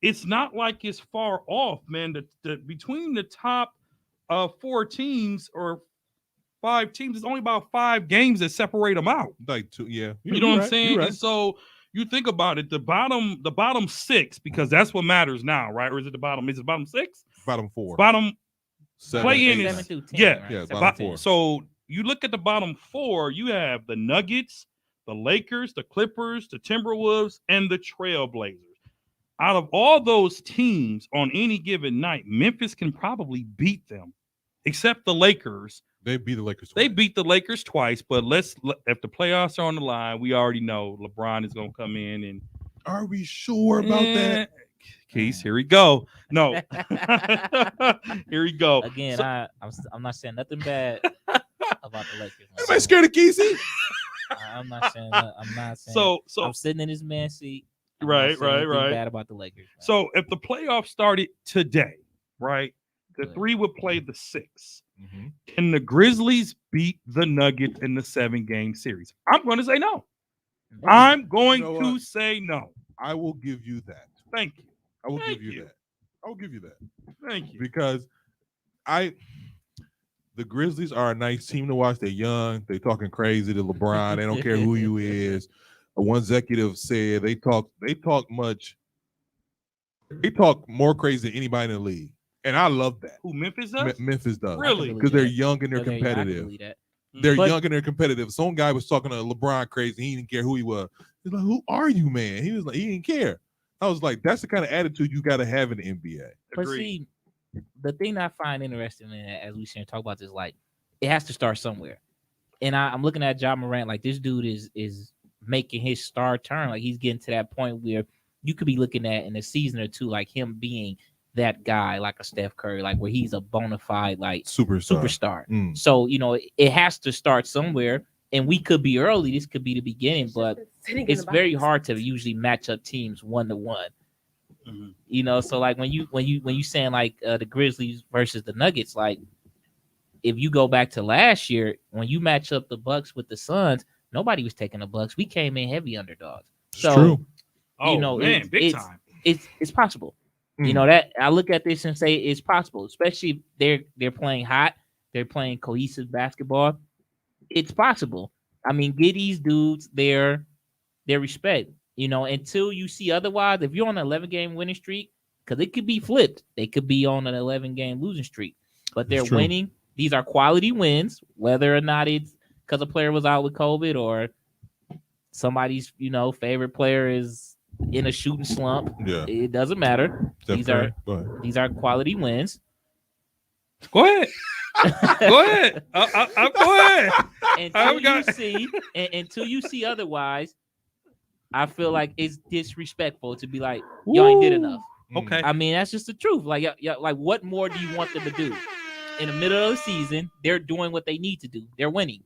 it's not like it's far off, man. The between the top 4 teams or 5 teams, it's only about 5 games that separate them out. Like 2, yeah. You know what I'm saying? And so you think about it, the bottom 6, because that's what matters now, right? Or is it the bottom? Is it bottom 6? Bottom 4. Bottom 7, play-in 8, is 7 through 10. yeah, right? yeah, 7 bottom through 10. 4. So you look at the bottom 4, you have the Nuggets, the Lakers, the Clippers, the Timberwolves, and the Trailblazers. Out of all those teams on any given night, Memphis can probably beat them, except the Lakers. They beat the Lakers twice. They beat the Lakers twice, but if the playoffs are on the line, we already know LeBron is going to come in and. Are we sure about that? Keith, here we go. No, here we go. Again, So- I'm not saying nothing bad about the Lakers. man. Am I scared of Kesey? I'm not saying. I'm not saying. so I'm sitting in this man's seat. I'm Right, not saying anything right. Bad about the Lakers. man. So if the playoffs started today, right, the Good. 3 would play the 6. Mhm. Can the Grizzlies beat the Nuggets in the 7-game series? I'm going to say no. I'm going You know to what? say no. I will give you that. Thank you. I will Thank give you you. that. I will give you that. Thank you. Because the Grizzlies are a nice team to watch. They're young. They talking crazy to LeBron. They don't care who you is. One executive said they talk more crazy than anybody in the league. And I love that. Who, Memphis does? Memphis does. Really? Because they're young and they're Okay, I can competitive. believe that. They're But- young and they're competitive. Some guy was talking to LeBron crazy. He didn't care who he was. He's like, "Who are you, man?" He was like, he didn't care. I was like, that's the kind of attitude you got to have in the NBA. But Agreed. see, the thing I find interesting in it, as we should talk about this, like it has to start somewhere. And I'm looking at Ja Morant, like this dude is making his star turn. Like he's getting to that point where you could be looking at in a season or two, like him being that guy, like a Steph Curry, like where he's a bona fide like superstar. Mm. So it has to start somewhere. And we could be early. This could be the beginning, but it's very hard to usually match up teams 1-to-1. Mhm. So like when you saying like the Grizzlies versus the Nuggets, like if you go back to last year when you match up the Bucks with the Suns, nobody was taking the Bucks. We came in heavy underdogs. It's So true. Oh, man, it's- big it's- time. It's possible. Mm. That I look at this and say it's possible, especially if they're playing hot. they're playing cohesive basketball, it's possible. I mean, get these dudes their respect. Until you see otherwise, if you're on an 11-game winning streak, because it could be flipped, they could be on an 11-game losing streak, but they're winning. These are quality wins, whether or not it's because a player was out with COVID or somebody's favorite player is in a shooting slump. Yeah, it doesn't matter. These are quality wins. Go ahead. Go ahead. Go ahead. Until you see otherwise, I feel like it's disrespectful to be like, y'all ain't did enough. Okay. I mean, that's just the truth. Like, what more do you want them to do? In the middle of the season, they're doing what they need to do. They're winning.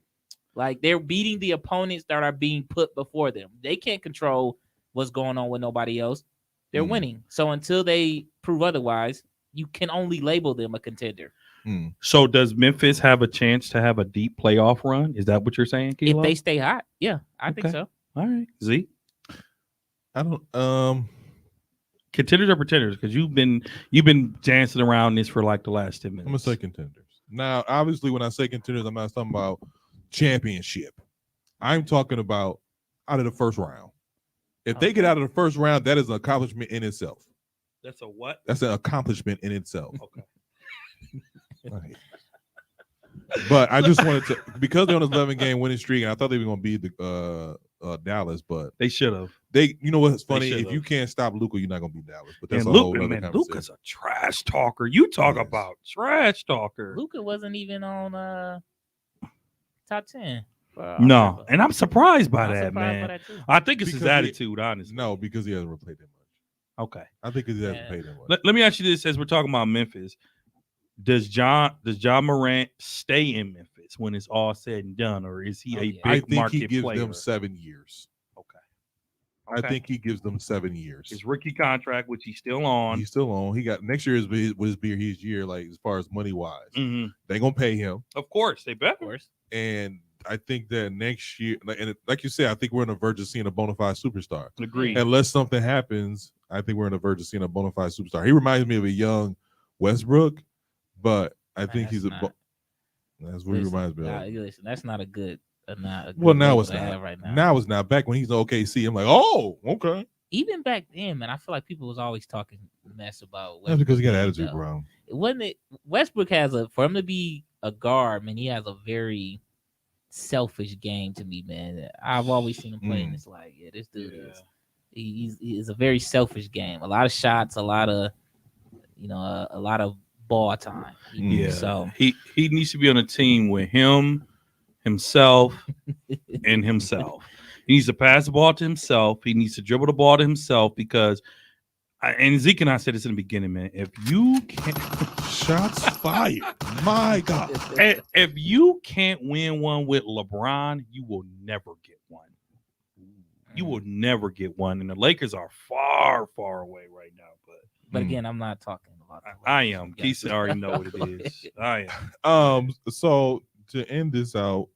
Like, they're beating the opponents that are being put before them. They can't control what's going on with nobody else. They're winning. So until they prove otherwise, you can only label them a contender. So does Memphis have a chance to have a deep playoff run? Is that what you're saying, Kilo? If they stay hot, yeah, I think so. All right, Z. I don't. Contenders or pretenders? Because you've been dancing around this for like the last 10 minutes. I'm gonna say contenders. Now, obviously, when I say contenders, I'm not talking about championship. I'm talking about out of the first round. If they get out of the first round, that is an accomplishment in itself. That's a what? That's an accomplishment in itself. Okay. But I just wanted to, because they're on this 11-game winning streak, and I thought they were going to beat the Dallas, but they should have. You know what's funny? If you can't stop Luka, you're not going to beat Dallas. But that's Luka's a trash talker. You talk about trash talker. Luka wasn't even on top 10. No, and I'm surprised by that, man. I think it's his attitude, honestly. No, because he hasn't really played that much. Okay, I think he hasn't played that much. Let me ask you this: as we're talking about Memphis, does John Morant stay in Memphis when it's all said and done, or is he a big market player? I think he gives them 7 years. Okay. I think he gives them 7 years. His rookie contract, which he's still on. He's still on. He got next year his year, like as far as money wise. Mm-hmm. They're gonna pay him. Of course, they bet. Of course. And I think that next year, and like you said, I think we're on the verge of seeing a bona fide superstar. Agreed. Unless something happens, I think we're on the verge of seeing a bona fide superstar. He reminds me of a young Westbrook, but I think he's that's what he reminds me of. Listen, that's not a good. Well, now it's not. Right now. Now it's not. Back when he's in OKC, I'm like, oh, okay. Even back then, man, I feel like people was always talking mess about Westbrook. That's because he got attitude, bro. Westbrook has for him to be a guard, man, he has a very selfish game to me, man. I've always seen him play, and it's like, this dude is a very selfish game. A lot of shots, a lot of ball time. So he needs to be on a team with himself and himself. He needs to pass the ball to himself. He needs to dribble the ball to himself because, and Zeke and I said this in the beginning, man. If you can't, shots fired, my God. If you can't win one with LeBron, you will never get one. You will never get one, and the Lakers are far, far away right now. But again, I'm not talking about that. I am. Keith already know what it is. I am. So to end this out,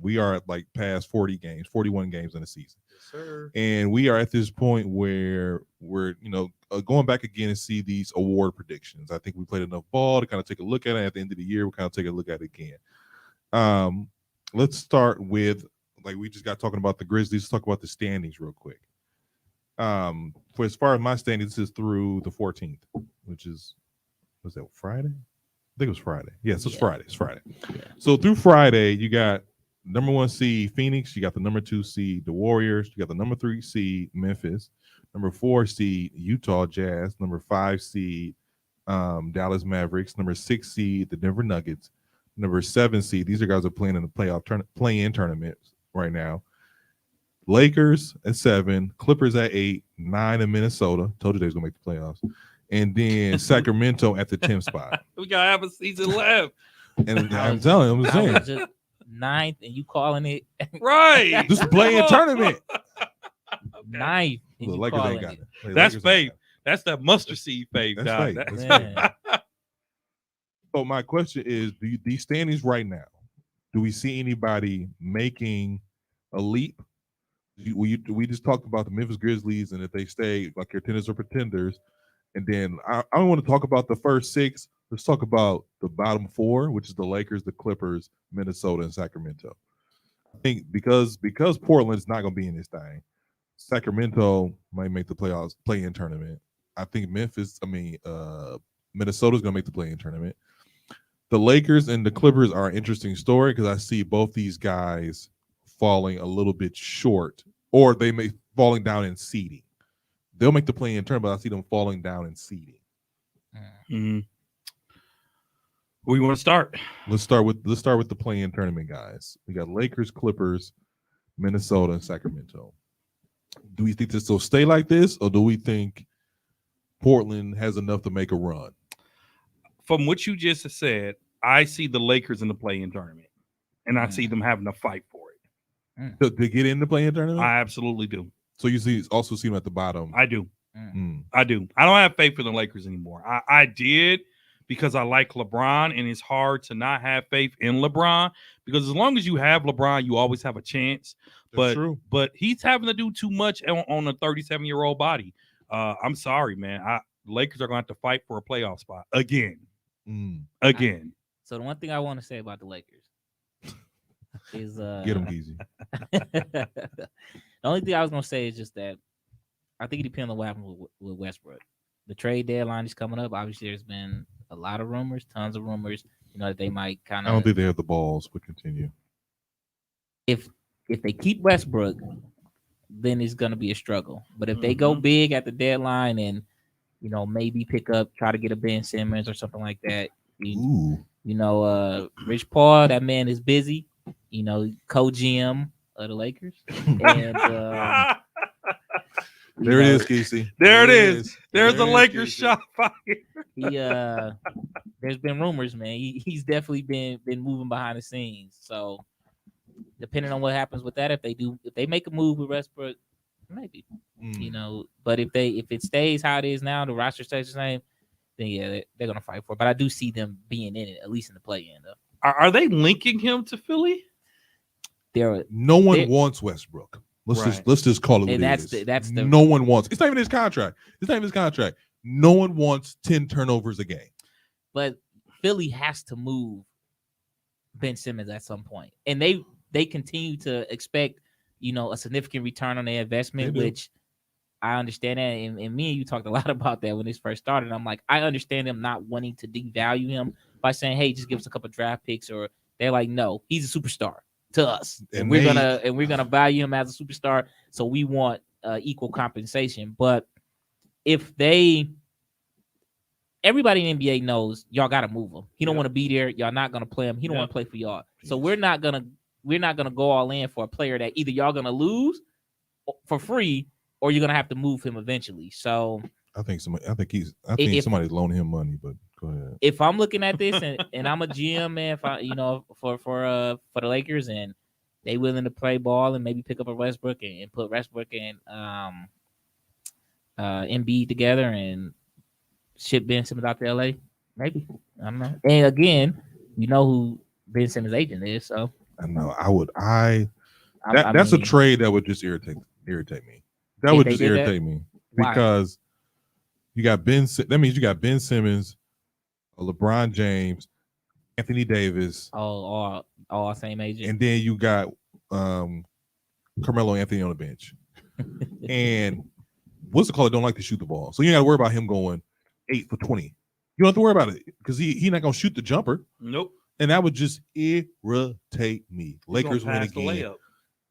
we are at like past 41 games in the season. Yes, sir. And we are at this point where we're, going back again and see these award predictions. I think we played enough ball to kind of take a look at it. At the end of the year, we'll kind of take a look at it again. Let's start with, like, we just got talking about the Grizzlies. Let's talk about the standings real quick. For as far as my standings, this is through the 14th, which is, was that Friday? I think it was Friday. Yes, it's Friday. It's Friday. Yeah. So through Friday, you got number 1 seed Phoenix, you got the number 2 seed the Warriors, you got the number 3 seed Memphis, number 4 seed Utah Jazz, number 5 seed Dallas Mavericks, number 6 seed the Denver Nuggets, number 7 seed. These are guys that are playing in the play-in tournaments right now. Lakers at 7, Clippers at 8, 9 in Minnesota. Told you they was gonna make the playoffs. And then Sacramento at the 10th spot. We gotta have a season left. And I'm telling you, I'm saying just 9th, and you calling it right. This is playing tournament. 9th. The Lakers ain't got it. That's faith. That's that mustard seed faith. That's faith. So my question is, these standings right now, do we see anybody making a leap? We just talked about the Memphis Grizzlies, and if they stay like contenders or pretenders. And then I don't want to talk about the first 6, Let's talk about the bottom four, which is the Lakers, the Clippers, Minnesota, and Sacramento. I think because Portland's not going to be in this thing, Sacramento might make the playoffs, play-in tournament. I think Minnesota's going to make the play-in tournament. The Lakers and the Clippers are an interesting story because I see both these guys falling a little bit short, or they may falling down in seeding. They'll make the play-in tournament, but I see them falling down in seeding. Mm-hmm. Where you want to start? Let's start with the play-in tournament guys. We got Lakers, Clippers, Minnesota, and Sacramento. Do we think this will stay like this, or do we think Portland has enough to make a run? From what you just said, I see the Lakers in the play-in tournament, and I see them having to fight for it. To get in the play-in tournament? I absolutely do. So you also see them at the bottom? I do. I do. I don't have faith in the Lakers anymore. I did because I like LeBron, and it's hard to not have faith in LeBron because as long as you have LeBron, you always have a chance. That's true. But he's having to do too much on a 37-year-old body. I'm sorry, man. The Lakers are going to have to fight for a playoff spot again. Again. So the one thing I want to say about the Lakers is get them easy. The only thing I was going to say is just that I think it depends on what happens with Westbrook. The trade deadline is coming up. Obviously, there's been a lot of rumors, tons of rumors. That they might kind of. I don't think they have the balls, but continue. If they keep Westbrook, then it's going to be a struggle. But if they go big at the deadline and maybe try to get a Ben Simmons or something like that. Rich Paul, that man is busy. Co-GM of the Lakers. And there it is, Casey. There it is. There's the Lakers shot fire. There's been rumors, man. He's definitely been moving behind the scenes. So depending on what happens with that, if they make a move with Westbrook, maybe. But if it stays how it is now, the roster stays the same, then yeah, they're gonna fight for it. But I do see them being in it, at least in the play-in though. Are they linking him to Philly? No one wants Westbrook. Let's just call it. That's the no one wants. It's not even his contract. No one wants 10 turnovers a game. But Philly has to move Ben Simmons at some point, and they continue to expect a significant return on their investment, which I understand that. And me and you talked a lot about that when this first started. I'm like, I understand them not wanting to devalue him by saying, hey, just give us a couple draft picks, or they're like, no, he's a superstar to us. And we're gonna value him as a superstar. So we want equal compensation. But if everybody in the NBA knows y'all gotta move him. He don't want to be there. Y'all not gonna play him. He don't want to play for y'all. So we're not gonna go all in for a player that either y'all gonna lose for free or you're gonna have to move him eventually. So I think somebody's loaning him money, but go ahead. If I'm looking at this and I'm a GM, man, if I for the Lakers and they willing to play ball and maybe pick up a Westbrook and put Westbrook and Embiid together and ship Ben Simmons out to LA, maybe. I don't know. And again, who Ben Simmons' agent is, so I know. That's a trade that would just irritate me. That would just irritate me because you got that means you got Ben Simmons, LeBron James, Anthony Davis, all same agent, and then you got Carmelo Anthony on the bench. And what's the call? Don't like to shoot the ball, so you got to worry about him going 8 for 20. You don't have to worry about it because he not gonna shoot the jumper. Nope. And that would just irritate me. Lakers win again.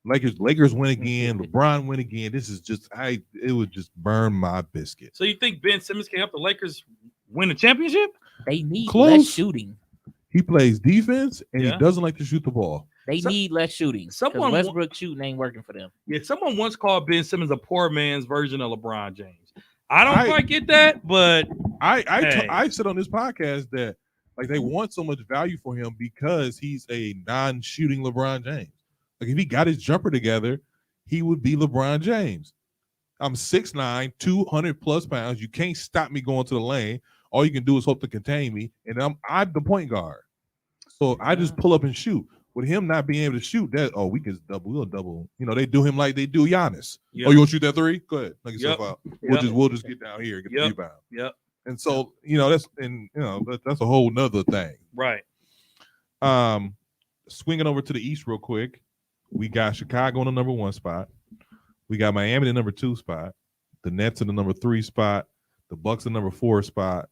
Lakers win again. LeBron win again. This is just it would just burn my biscuit. So you think Ben Simmons can help the Lakers win the championship? They need less shooting. He plays defense and he doesn't like to shoot the ball. They need less shooting. Because Westbrook shooting ain't working for them. Yeah, someone once called Ben Simmons a poor man's version of LeBron James. I don't quite get that, but I said on this podcast that like they want so much value for him because he's a non-shooting LeBron James. Like if he got his jumper together, he would be LeBron James. I'm 6'9", 200 plus pounds. You can't stop me going to the lane. All you can do is hope to contain me, and I'm the point guard. So I just pull up and shoot. With him not being able to shoot, we'll double. They do him like they do Giannis. Yep. Oh, you want to shoot that three? Go ahead, knock yourself out. We'll just get down here, get the rebound. Yep. And so, that's that's a whole nother thing. Right. Swinging over to the East real quick, we got Chicago in the number 1 spot. We got Miami in the number 2 spot. The Nets in the number 3 spot. The Bucks in the number 4 spot.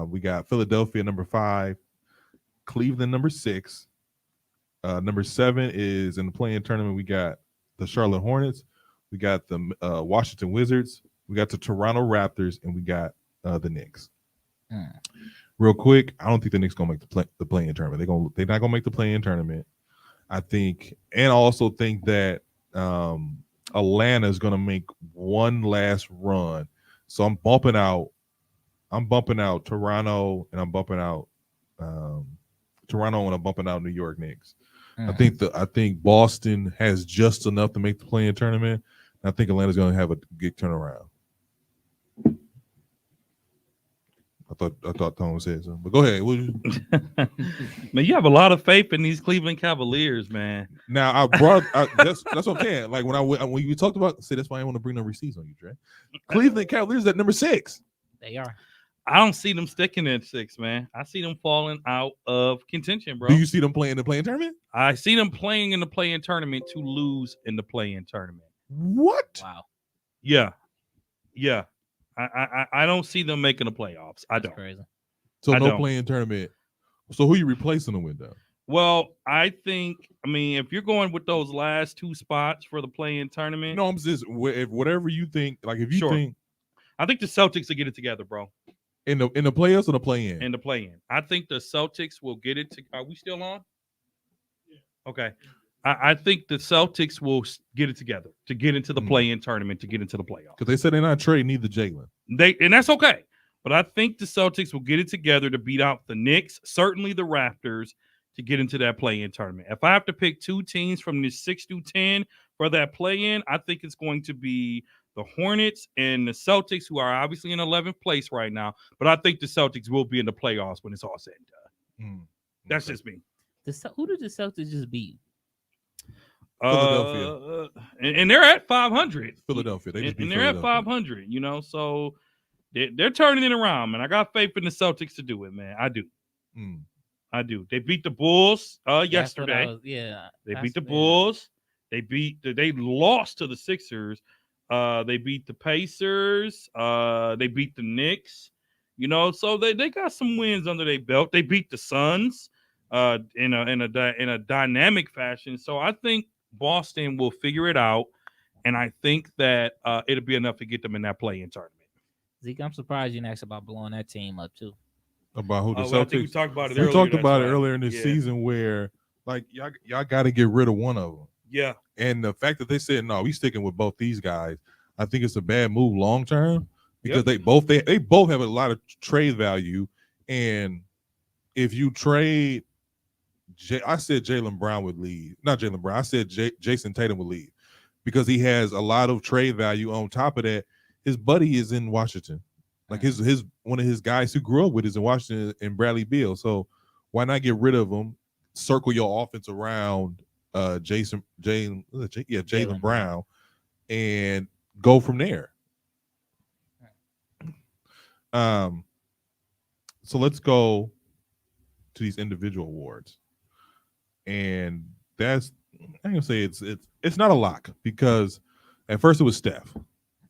We got Philadelphia number 5. Cleveland number 6. Number 7 is in the play-in tournament. We got the Charlotte Hornets. We got the Washington Wizards. We got the Toronto Raptors, and we got the Knicks. Real quick, I don't think the Knicks gonna make the play-in tournament. They're not gonna make the play-in tournament. I think, and I also think that Atlanta is gonna make one last run. So I'm bumping out Toronto, and I'm bumping out New York Knicks. I think Boston has just enough to make the play-in tournament. I think Atlanta's gonna have a good turnaround. I thought Tom said something, but go ahead. Man, you have a lot of faith in these Cleveland Cavaliers, man. Now that's what I'm saying. Like when you talked about, that's why I want to bring no receipts on you, Dre. Cleveland Cavaliers at number 6. They are. I don't see them sticking at 6, man. I see them falling out of contention, bro. Do you see them playing in the play-in tournament? I see them playing in the play-in tournament to lose in the play-in tournament. What? Wow. Yeah. I don't see them making the playoffs. I don't. Crazy. So no play-in tournament. So who are you replacing them with, though? Well, I mean, if you're going with those last 2 spots for the play-in tournament, no, I'm just if whatever you think. Like if you think, I think the Celtics will get it together, bro. In the playoffs or the play-in? In the play-in. I think the Celtics will get it. Are we still on? Yeah. Okay. I think the Celtics will get it together to get into the play-in tournament, to get into the playoffs. Because they said they're not trading either Jalen. And that's okay. But I think the Celtics will get it together to beat out the Knicks, certainly the Raptors, to get into that play-in tournament. If I have to pick 2 teams from the 6 through 10 for that play-in, I think it's going to be the Hornets and the Celtics, who are obviously in 11th place right now. But I think the Celtics will be in the playoffs when it's all said and done. That's just me. Who did the Celtics just beat? Philadelphia. And they're at 500. Philadelphia. They're at 500, so they're turning it around, man. I got faith in the Celtics to do it, man. I do. I do. They beat the Bulls yesterday. They beat the Bulls. They lost to the Sixers. They beat the Pacers. They beat the Knicks. So they got some wins under their belt. They beat the Suns in a dynamic fashion. So I think Boston will figure it out, and I think that it'll be enough to get them in that play-in tournament. Zeke, I'm surprised you didn't ask about blowing that team up too. About who the Celtics? I think we talked about it. We talked about it earlier in this season, where like y'all got to get rid of one of them. Yeah, and the fact that they said no, we sticking with both these guys, I think it's a bad move long term because they both have a lot of trade value, and if you trade. I said Jaylen Brown would leave. Not Jaylen Brown. I said Jason Tatum would leave because he has a lot of trade value. On top of that, his buddy is in Washington. Like his one of his guys who grew up with is in Washington and Bradley Beal. So why not get rid of him? Circle your offense around Jaylen Brown and go from there. So let's go to these individual awards. And that's I'm gonna say it's not a lock because at first it was Steph.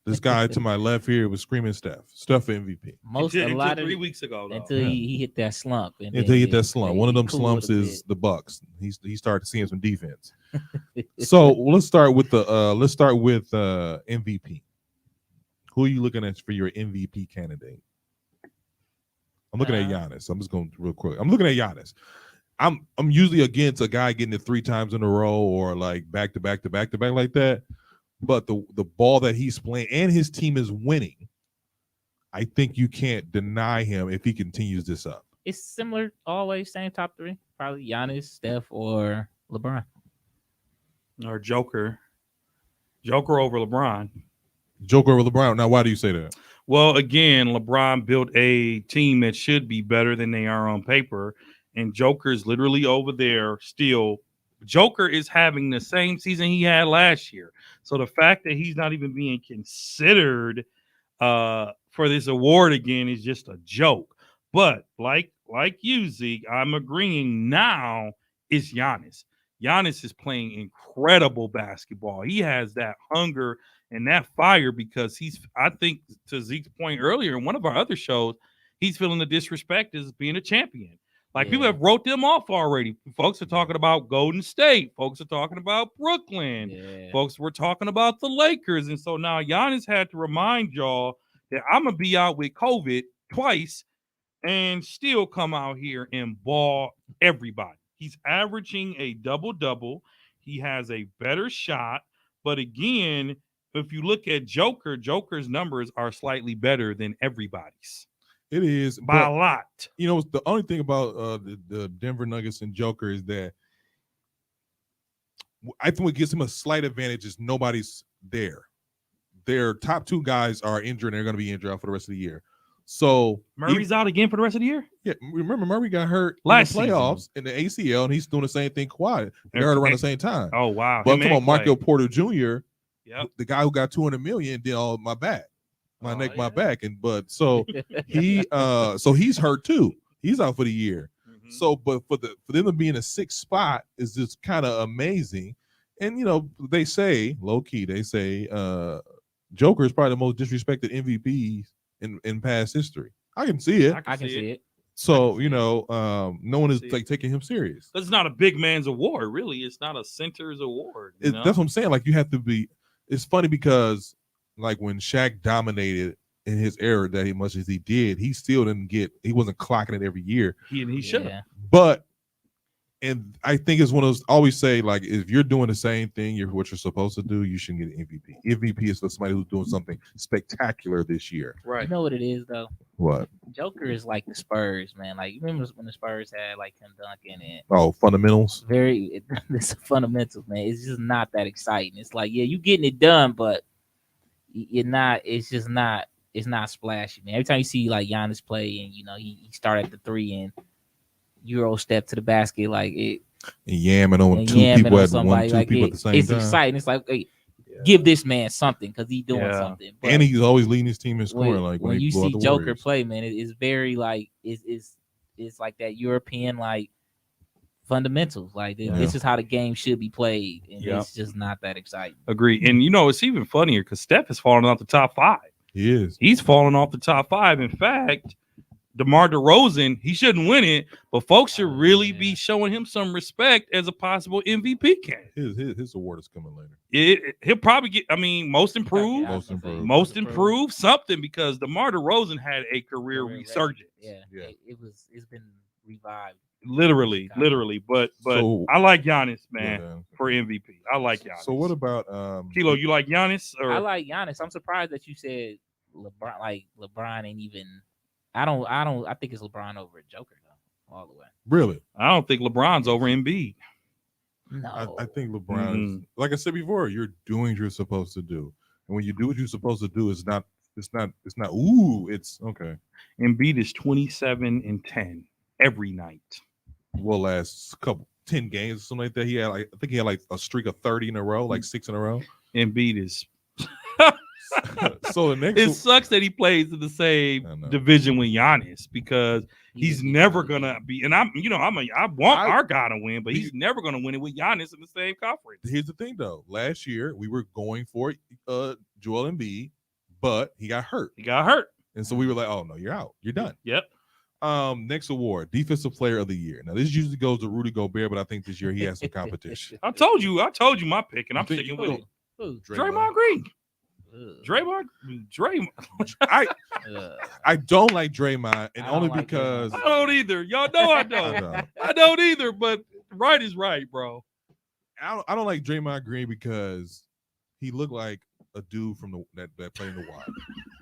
This guy to my left here was screaming Steph for MVP. Until 3 weeks ago, though. Until he hit that slump. Until he hit that slump. One of them slumps is the Bucks. He started seeing some defense. So let's start with MVP. Who are you looking at for your MVP candidate? I'm looking at Giannis. I'm just going real quick. I'm looking at Giannis. I'm usually against a guy getting it 3 times in a row or like back to back like that. But the ball that he's playing and his team is winning, I think you can't deny him if he continues this up. It's similar, always same top 3. Probably Giannis, Steph, or LeBron. Or Joker. Joker over LeBron. Joker over LeBron. Now, why do you say that? Well, again, LeBron built a team that should be better than they are on paper. And Joker's literally over there still. Joker is having the same season he had last year. So the fact that he's not even being considered for this award again is just a joke. But like you, Zeke, I'm agreeing now it's Giannis. Giannis is playing incredible basketball. He has that hunger and that fire because I think to Zeke's point earlier in one of our other shows, he's feeling the disrespect as being a champion. Like people have wrote them off already. Folks are talking about Golden State. Folks are talking about Brooklyn. Yeah. Folks were talking about the Lakers. And so now Giannis had to remind y'all that I'm going to be out with COVID twice and still come out here and ball everybody. He's averaging a double-double. He has a better shot. But again, if you look at Joker's numbers are slightly better than everybody's. It is by a lot. You know, the only thing about the Denver Nuggets and Joker is that I think what gives him a slight advantage is nobody's there. Their top two guys are injured and they're going to be injured out for the rest of the year. So Murray's out again for the rest of the year? Yeah, remember Murray got hurt last in the playoffs in the ACL, and he's doing the same thing quiet. They hurt around the same time. Oh, wow. But I'm talking about Michael Porter Jr., the guy who got $200 million did all my back. My neck, my back, so he's hurt too. He's out for the year. Mm-hmm. So, but for them to be in a sixth spot is just kind of amazing. And you know, they say low key, Joker is probably the most disrespected MVP in past history. I can see it. I can see it. So you know, no one is like taking him serious. It's not a big man's award, really. It's not a center's award. That's what I'm saying. Like you have to be. It's funny because. Like when Shaq dominated in his era that much as he did, he still didn't he wasn't clocking it every year. He should have. But, and I think it's one of those, always say, like, if you're doing the same thing, what you're supposed to do, you shouldn't get an MVP. MVP is for somebody who's doing something spectacular this year. Right. You know what it is, though? What? Joker is like the Spurs, man. Like, you remember when the Spurs had, like, Tim Duncan and... Oh, fundamentals? It's fundamentals, man. It's just not that exciting. It's like, yeah, you getting it done, but it's not splashy, man. Every time you see like Giannis play and you know he start at the 3 and Euro step to the basket like it and yamming on two people at the same time. It's exciting. It's like, hey, give this man something because he's doing something. But and he's always leading his team in scoring. Like when you see Joker play, man, it's very like it's like that European like fundamentals. Like this is how the game should be played, and it's just not that exciting. Agree. And you know, it's even funnier because Steph is falling off the top 5. He is. He's falling off the top 5. In fact, DeMar DeRozan, he shouldn't win it, but folks should really be showing him some respect as a possible MVP candidate. His award is coming later. He'll probably get, most improved, something because DeMar DeRozan had a career resurgence. It's been revived. Literally. But so, I like Giannis, man, for MVP. I like Giannis. So what about Kilo? You like Giannis? Or? I like Giannis. I'm surprised that you said LeBron. Like LeBron ain't even. I think it's LeBron over Joker though, all the way. Really? I don't think LeBron's over Embiid. No, I think LeBron. Like I said before, you're doing what you're supposed to do, and when you do what you're supposed to do, it's not. Ooh, it's okay. Embiid is 27-10 every night. Well, last 10 games or something like that. I think he had like a streak of 30 in a row, like 6 in a row. Embiid is. So the next, it sucks that he plays in the same division with Giannis because he's never gonna be. And I want our guy to win, but he's never gonna win it with Giannis in the same conference. Here's the thing, though. Last year we were going for Joel Embiid, but he got hurt. And so we were like, "Oh no, you're out. You're done." Yep. Next award, Defensive Player of the Year. Now this usually goes to Rudy Gobert, but I think this year he has some competition. I told you my pick, and I'm sticking with it. Draymond Green. Draymond. I don't like Draymond, and only because I don't either. Y'all know I don't. I don't either. But right is right, bro. I don't like Draymond Green because he looked like a dude from that playing the Y,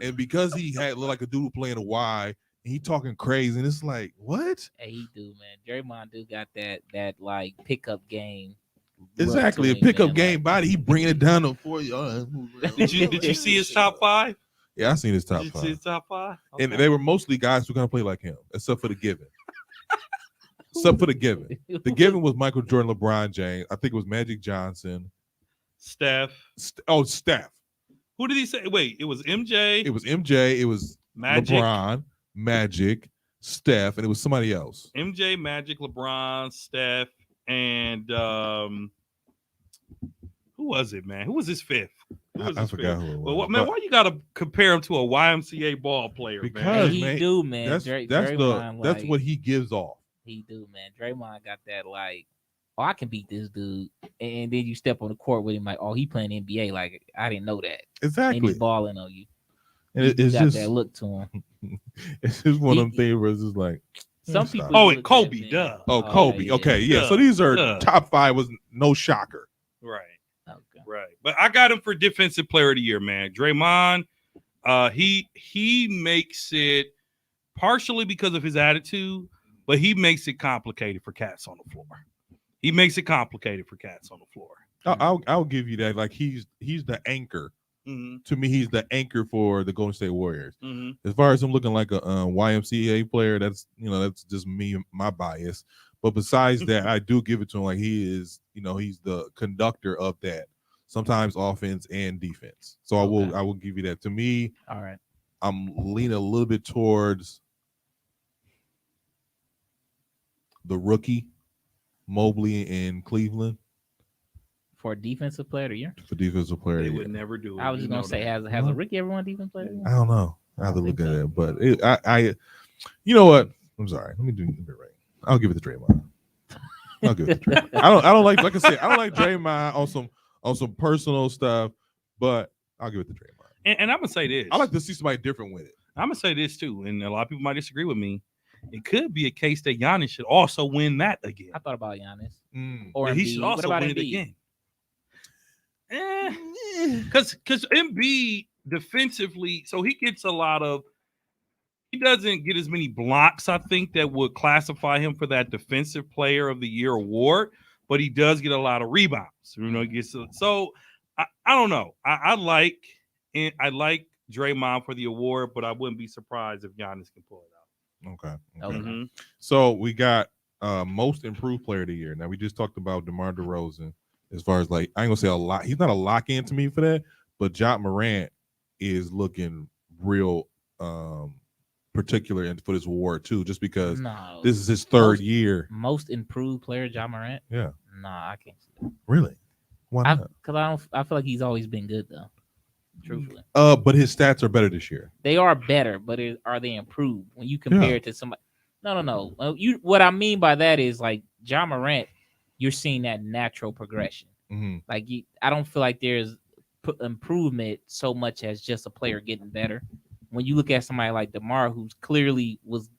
and because he looked like a dude playing the Y. He talking crazy, and it's like, what? Hey, he do, man. Draymond do got that like pickup game. Exactly, a pickup game body. He bringing it down for you. Did you see his top 5? Yeah, I seen his top 5. Did you see his top 5? Okay. And they were mostly guys who gonna play like him, except for the Given. The Given was Michael Jordan, LeBron James. I think it was Magic Johnson, Steph. Steph. Who did he say? Wait, it was MJ. It was MJ. It was Magic. LeBron, Magic, Steph, and it was somebody else. MJ, Magic, LeBron, Steph, and who was it, man? Who was his fifth? I forgot who it was. Well, man, why you gotta compare him to a YMCA ball player, Because, man? He man, do, man. That's Draymond, that's like, what he gives off. he do, man. Draymond got that like, oh, I can beat this dude, and then you step on the court with him like, oh, he playing NBA. Like, I didn't know that. And Exactly. he's balling on you. And He it's got just that look to him. it's just one of them things where it's just like Some stop. people. Oh, look and at Kobe, him, duh. Oh, Kobe. yeah. Okay, yeah. Duh. So these are Duh. top 5 was no shocker. Right, Okay. right. But I got him for defensive player of the year, man. Draymond, he makes it partially because of his attitude, but he makes it complicated for cats on the floor. He makes it complicated for cats on the floor. I'll give you that. Like he's the anchor. Mm-hmm. To me, he's the anchor for the Golden State Warriors. Mm-hmm. As far as him looking like a YMCA player, that's just me, my bias. But besides that, I do give it to him. Like he is, he's the conductor of that. Sometimes offense and defense. So I will give you that. To me, All right. I'm leaning a little bit towards the rookie Mobley in Cleveland For defensive player of the year, for defensive player. They of the would year. never do it. I was just gonna say, has a rookie ever won defensive player of the year? I don't know. I have to I look think at so. it, but I you know what? I'm sorry. Let me do it right. I'll give it to Draymond. I'll give it to Draymond. I don't like I said, I don't like Draymond on some personal stuff, but I'll give it to Draymond. And I'm gonna say this. I like to see somebody different with it. I'm gonna say this too, and a lot of people might disagree with me. It could be a case that Giannis should also win that again. I thought about Giannis Or or he Embiid. should What also about win it Embiid? again. Because Embiid defensively, so he gets a lot of. He doesn't get as many blocks, I think, that would classify him for that Defensive Player of the Year award, but he does get a lot of rebounds. He gets so. I don't know. I like Draymond for the award, but I wouldn't be surprised if Giannis can pull it out. Okay. Okay. So we got most improved player of the year. Now we just talked about DeMar DeRozan. As far as like, I ain't gonna say a lot. He's not a lock in to me for that, but Ja Morant is looking real particular for this award too, just because No, this is his third year. most improved player, Ja Morant. Yeah. Nah, I can't. See that. Really? Why not? Because I feel like he's always been good though. Truthfully, But his stats are better this year. they are better, but are they improved when you compare it to somebody? No. What I mean by that is like Ja Morant, you're seeing that natural progression. Mm-hmm. Like I don't feel like there's improvement so much as just a player getting better. When you look at somebody like DeMar, who's clearly was,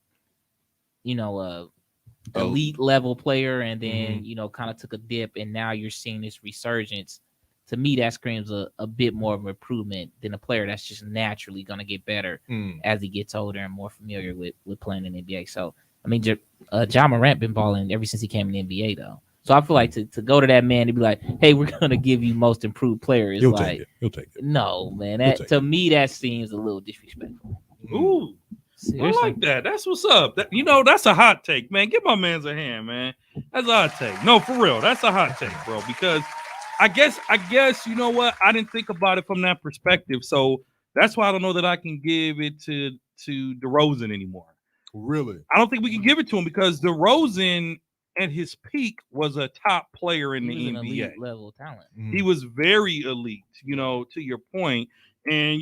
elite level player, and then kind of took a dip, and now you're seeing this resurgence. To me, that screams a bit more of an improvement than a player that's just naturally going to get better as he gets older and more familiar with playing in the NBA. So, I mean, Ja Morant been balling ever since he came in the NBA, though. So I feel like to go to that man and be like, hey, we're going to give you most improved player is He'll like, take it. no, man. That to me, that seems a little disrespectful. Ooh. Seriously? I like that. That's what's up. That's a hot take, man. Give my man's a hand, man. That's a hot take. No, for real. That's a hot take, bro. Because I guess you know what? I didn't think about it from that perspective. So that's why I don't know that I can give it to DeRozan anymore. Really? I don't think we can give it to him because DeRozan at his peak was a top player in the He was NBA. an elite level talent. He was very elite, to your point. And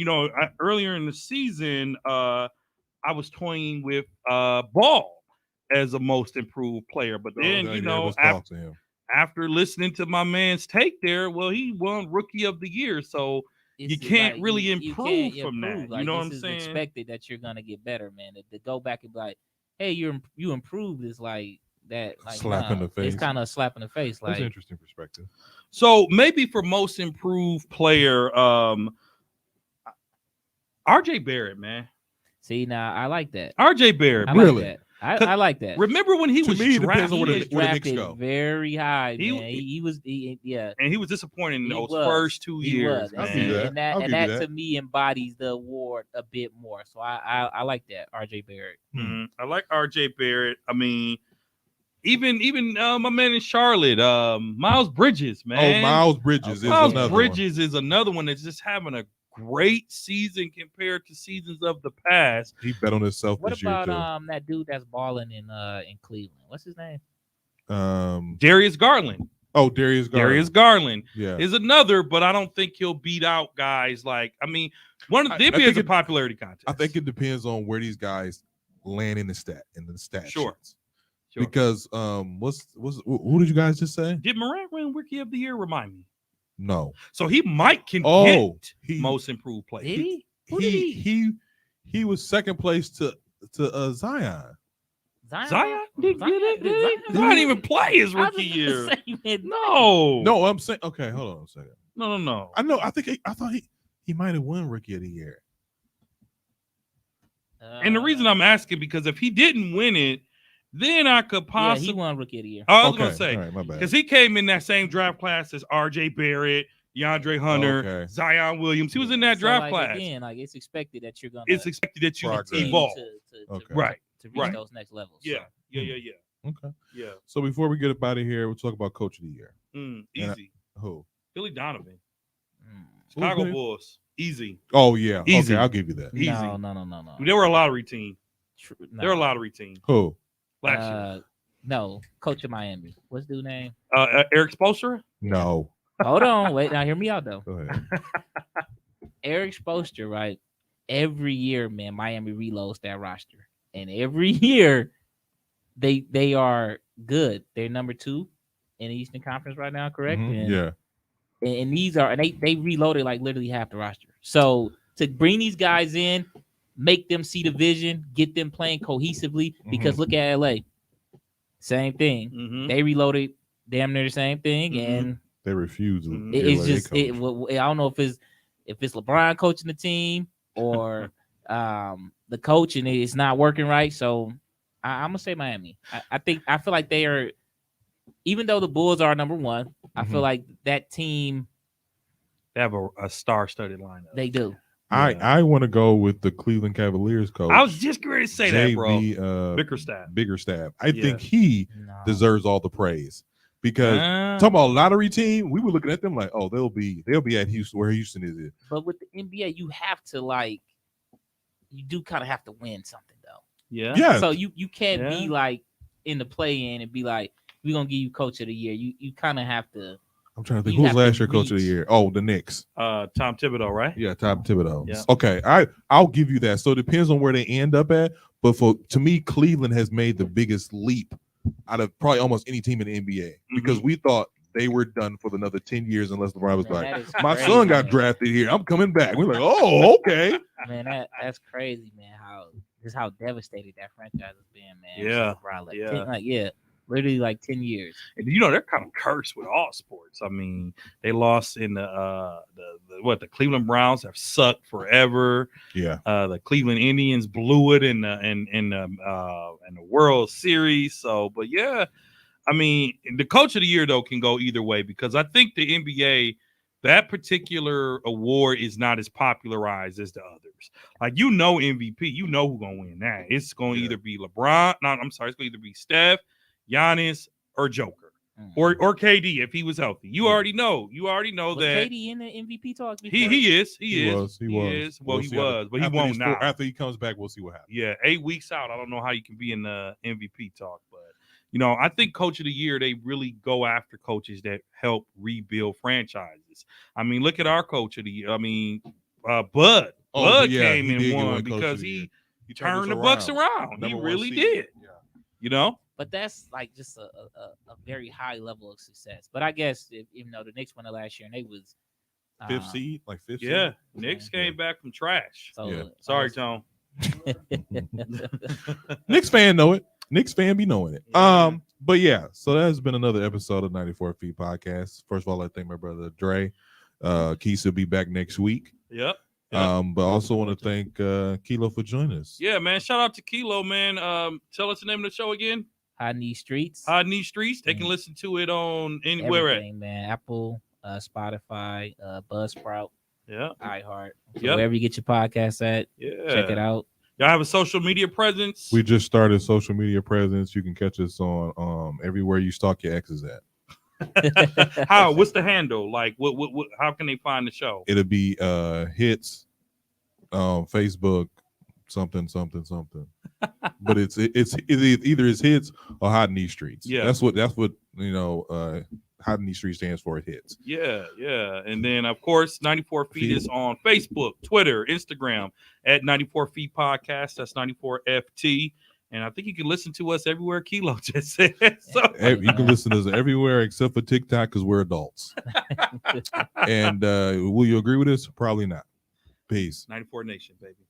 earlier in the season, I was toying with Ball as a most improved player, but then after listening to my man's take there, well, he won Rookie of the Year, so you can't really improve from that. Like, you know what I'm this is saying? expected that you're gonna get better, man. To go back and be like, hey, you improved is like that. Like, Slap in the face. It's kind of a slap in the face. Like, That's an interesting perspective. So maybe for most improved player, RJ Barrett, man. see, now I like that. RJ Barrett, I Really? like that. I like that. remember when he To was me, it depends drafted? on He was where the Knicks drafted go. very high, He- man. He was, yeah. And he was disappointing in He those was. first 2 He years, was. I'll man. give you that. And that, I'll and give you that that. to me embodies the award a bit more. So I like that, RJ Barrett. I like RJ Barrett. I mean, even my man in Charlotte, Miles Bridges, man. Oh, Miles Bridges is Miles another Bridges is another one that's just having a great season compared to seasons of the past. He bet on himself What this year about too. that dude that's balling in Cleveland? What's his name? Darius Garland. Oh, Darius Garland. Darius Garland Yeah. is another, but I don't think he'll beat out guys like. I mean, one of the NBA is a popularity contest. I think it depends on where these guys land in the stat Sure. sheets. Because who did you guys just say? Did Morant win Rookie of the Year? Remind me. No. So he might get most improved player. Did he? He was second place to Zion. Zion didn't get it. Zion didn't even play his rookie year. No, I'm saying. Okay, hold on a second. No. I know. I thought he might have won Rookie of the Year. And the reason I'm asking because if he didn't win it, then I could possibly. He won Rookie of the Year. I was gonna say right, my bad. because he came in that same draft class as R.J. Barrett, DeAndre Hunter, Zion Williams. He was in that draft class. Again, like it's expected that you're gonna. It's expected that you continue evolve. To reach those next levels. Yeah. So. Yeah. Okay. Yeah. So before we get up out of here, we'll talk about Coach of the Year. Easy. Who? Billy Donovan. Chicago Bulls. Easy. Oh yeah. Easy. Okay, I'll give you that. Easy. No. They were a lottery team. They were a lottery team. Who? Last year. No, coach of Miami. What's the dude's name? Eric Spoelstra? No. Hold on. Wait. Now hear me out though. Go ahead. Eric Spoelstra, right? Every year, man, Miami reloads that roster. And every year, they are good. They're number 2 in the Eastern Conference right now, correct? Yeah. And these are they reloaded like literally half the roster. So to bring these guys in, make them see the vision, get them playing cohesively. Because look at LA, same thing. They reloaded damn near the same thing, and they refuse. It's just I don't know if it's LeBron coaching the team or the coach and it's not working right. So I'm gonna say Miami. I feel like they are, even though the Bulls are number 1, I feel like that team, they have a star-studded lineup. They do. I want to go with the Cleveland Cavaliers coach. I was just going to say that, bro. Bickerstaff. I think he deserves all the praise because talking about a lottery team, we were looking at them like, oh, they'll be at Houston, where Houston is. But with the NBA, you have to you do kind of have to win something though. Yeah. So you can't be like in the play-in and be like, we're gonna give you coach of the year. You kind of have to. I'm trying to think who's last year coach of the year. Oh, the Knicks. Tom Thibodeau, right? Yeah, Tom Thibodeau. Yeah. Okay, I'll give you that. So it depends on where they end up at. But to me, Cleveland has made the biggest leap out of probably almost any team in the NBA because we thought they were done for another 10 years unless LeBron was my son got drafted here. I'm coming back. We're like, oh, okay. Man, that's crazy, man. How devastated that franchise has been, man. Yeah. Literally like 10 years. And they're kind of cursed with all sports. I mean, they lost in the Cleveland Browns have sucked forever. Yeah. The Cleveland Indians blew it in the World Series. So, but yeah, I mean, the coach of the year though can go either way because I think the NBA, that particular award is not as popularized as the others. Like MVP, who's gonna win that. It's gonna either be LeBron. No, I'm sorry, it's gonna either be Steph, Giannis, or Joker, or KD if he was healthy. You already know. Was that KD in the MVP talks before? He is. Well, he was, but he won't now. After he comes back, we'll see what happens. Yeah, 8 weeks out. I don't know how you can be in the MVP talk, but I think Coach of the Year, they really go after coaches that help rebuild franchises. I mean, look at our Coach of the Year. I mean, Bud came and won because he turned the Bucks around. He really did. Yeah. But that's like just a very high level of success. But I guess the Knicks won it last year and they was fifth seed. Yeah, Knicks came back from trash. So, sorry, Tone. Knicks fan know it. Knicks fan be knowing it. Yeah. But yeah, so that has been another episode of 94 Feet Podcast. First of all, I thank my brother Dre. Keith will be back next week. Yep. But also want to thank Kilo for joining us. Yeah, man. Shout out to Kilo, man. Tell us the name of the show again. Hide Knee Streets. They can listen to it on anywhere at man. Apple, Spotify, Buzzsprout, iHeart. So wherever you get your podcasts at, check it out. Y'all have a social media presence? We just started social media presence. You can catch us on everywhere you stalk your exes at. How? What's the handle? Like, what? How can they find the show? It'll be hits, Facebook, something. But it's either it's hits or Hot in These Streets. Yeah. That's what Hot in These Streets stands for. It hits. Yeah. And then of course, 94 Feet is on Facebook, Twitter, Instagram at 94 Feet Podcast. That's 94FT. And I think you can listen to us everywhere Kilo just said. So. You can listen to us everywhere except for TikTok because we're adults. And will you agree with us? Probably not. Peace. 94 Nation, baby.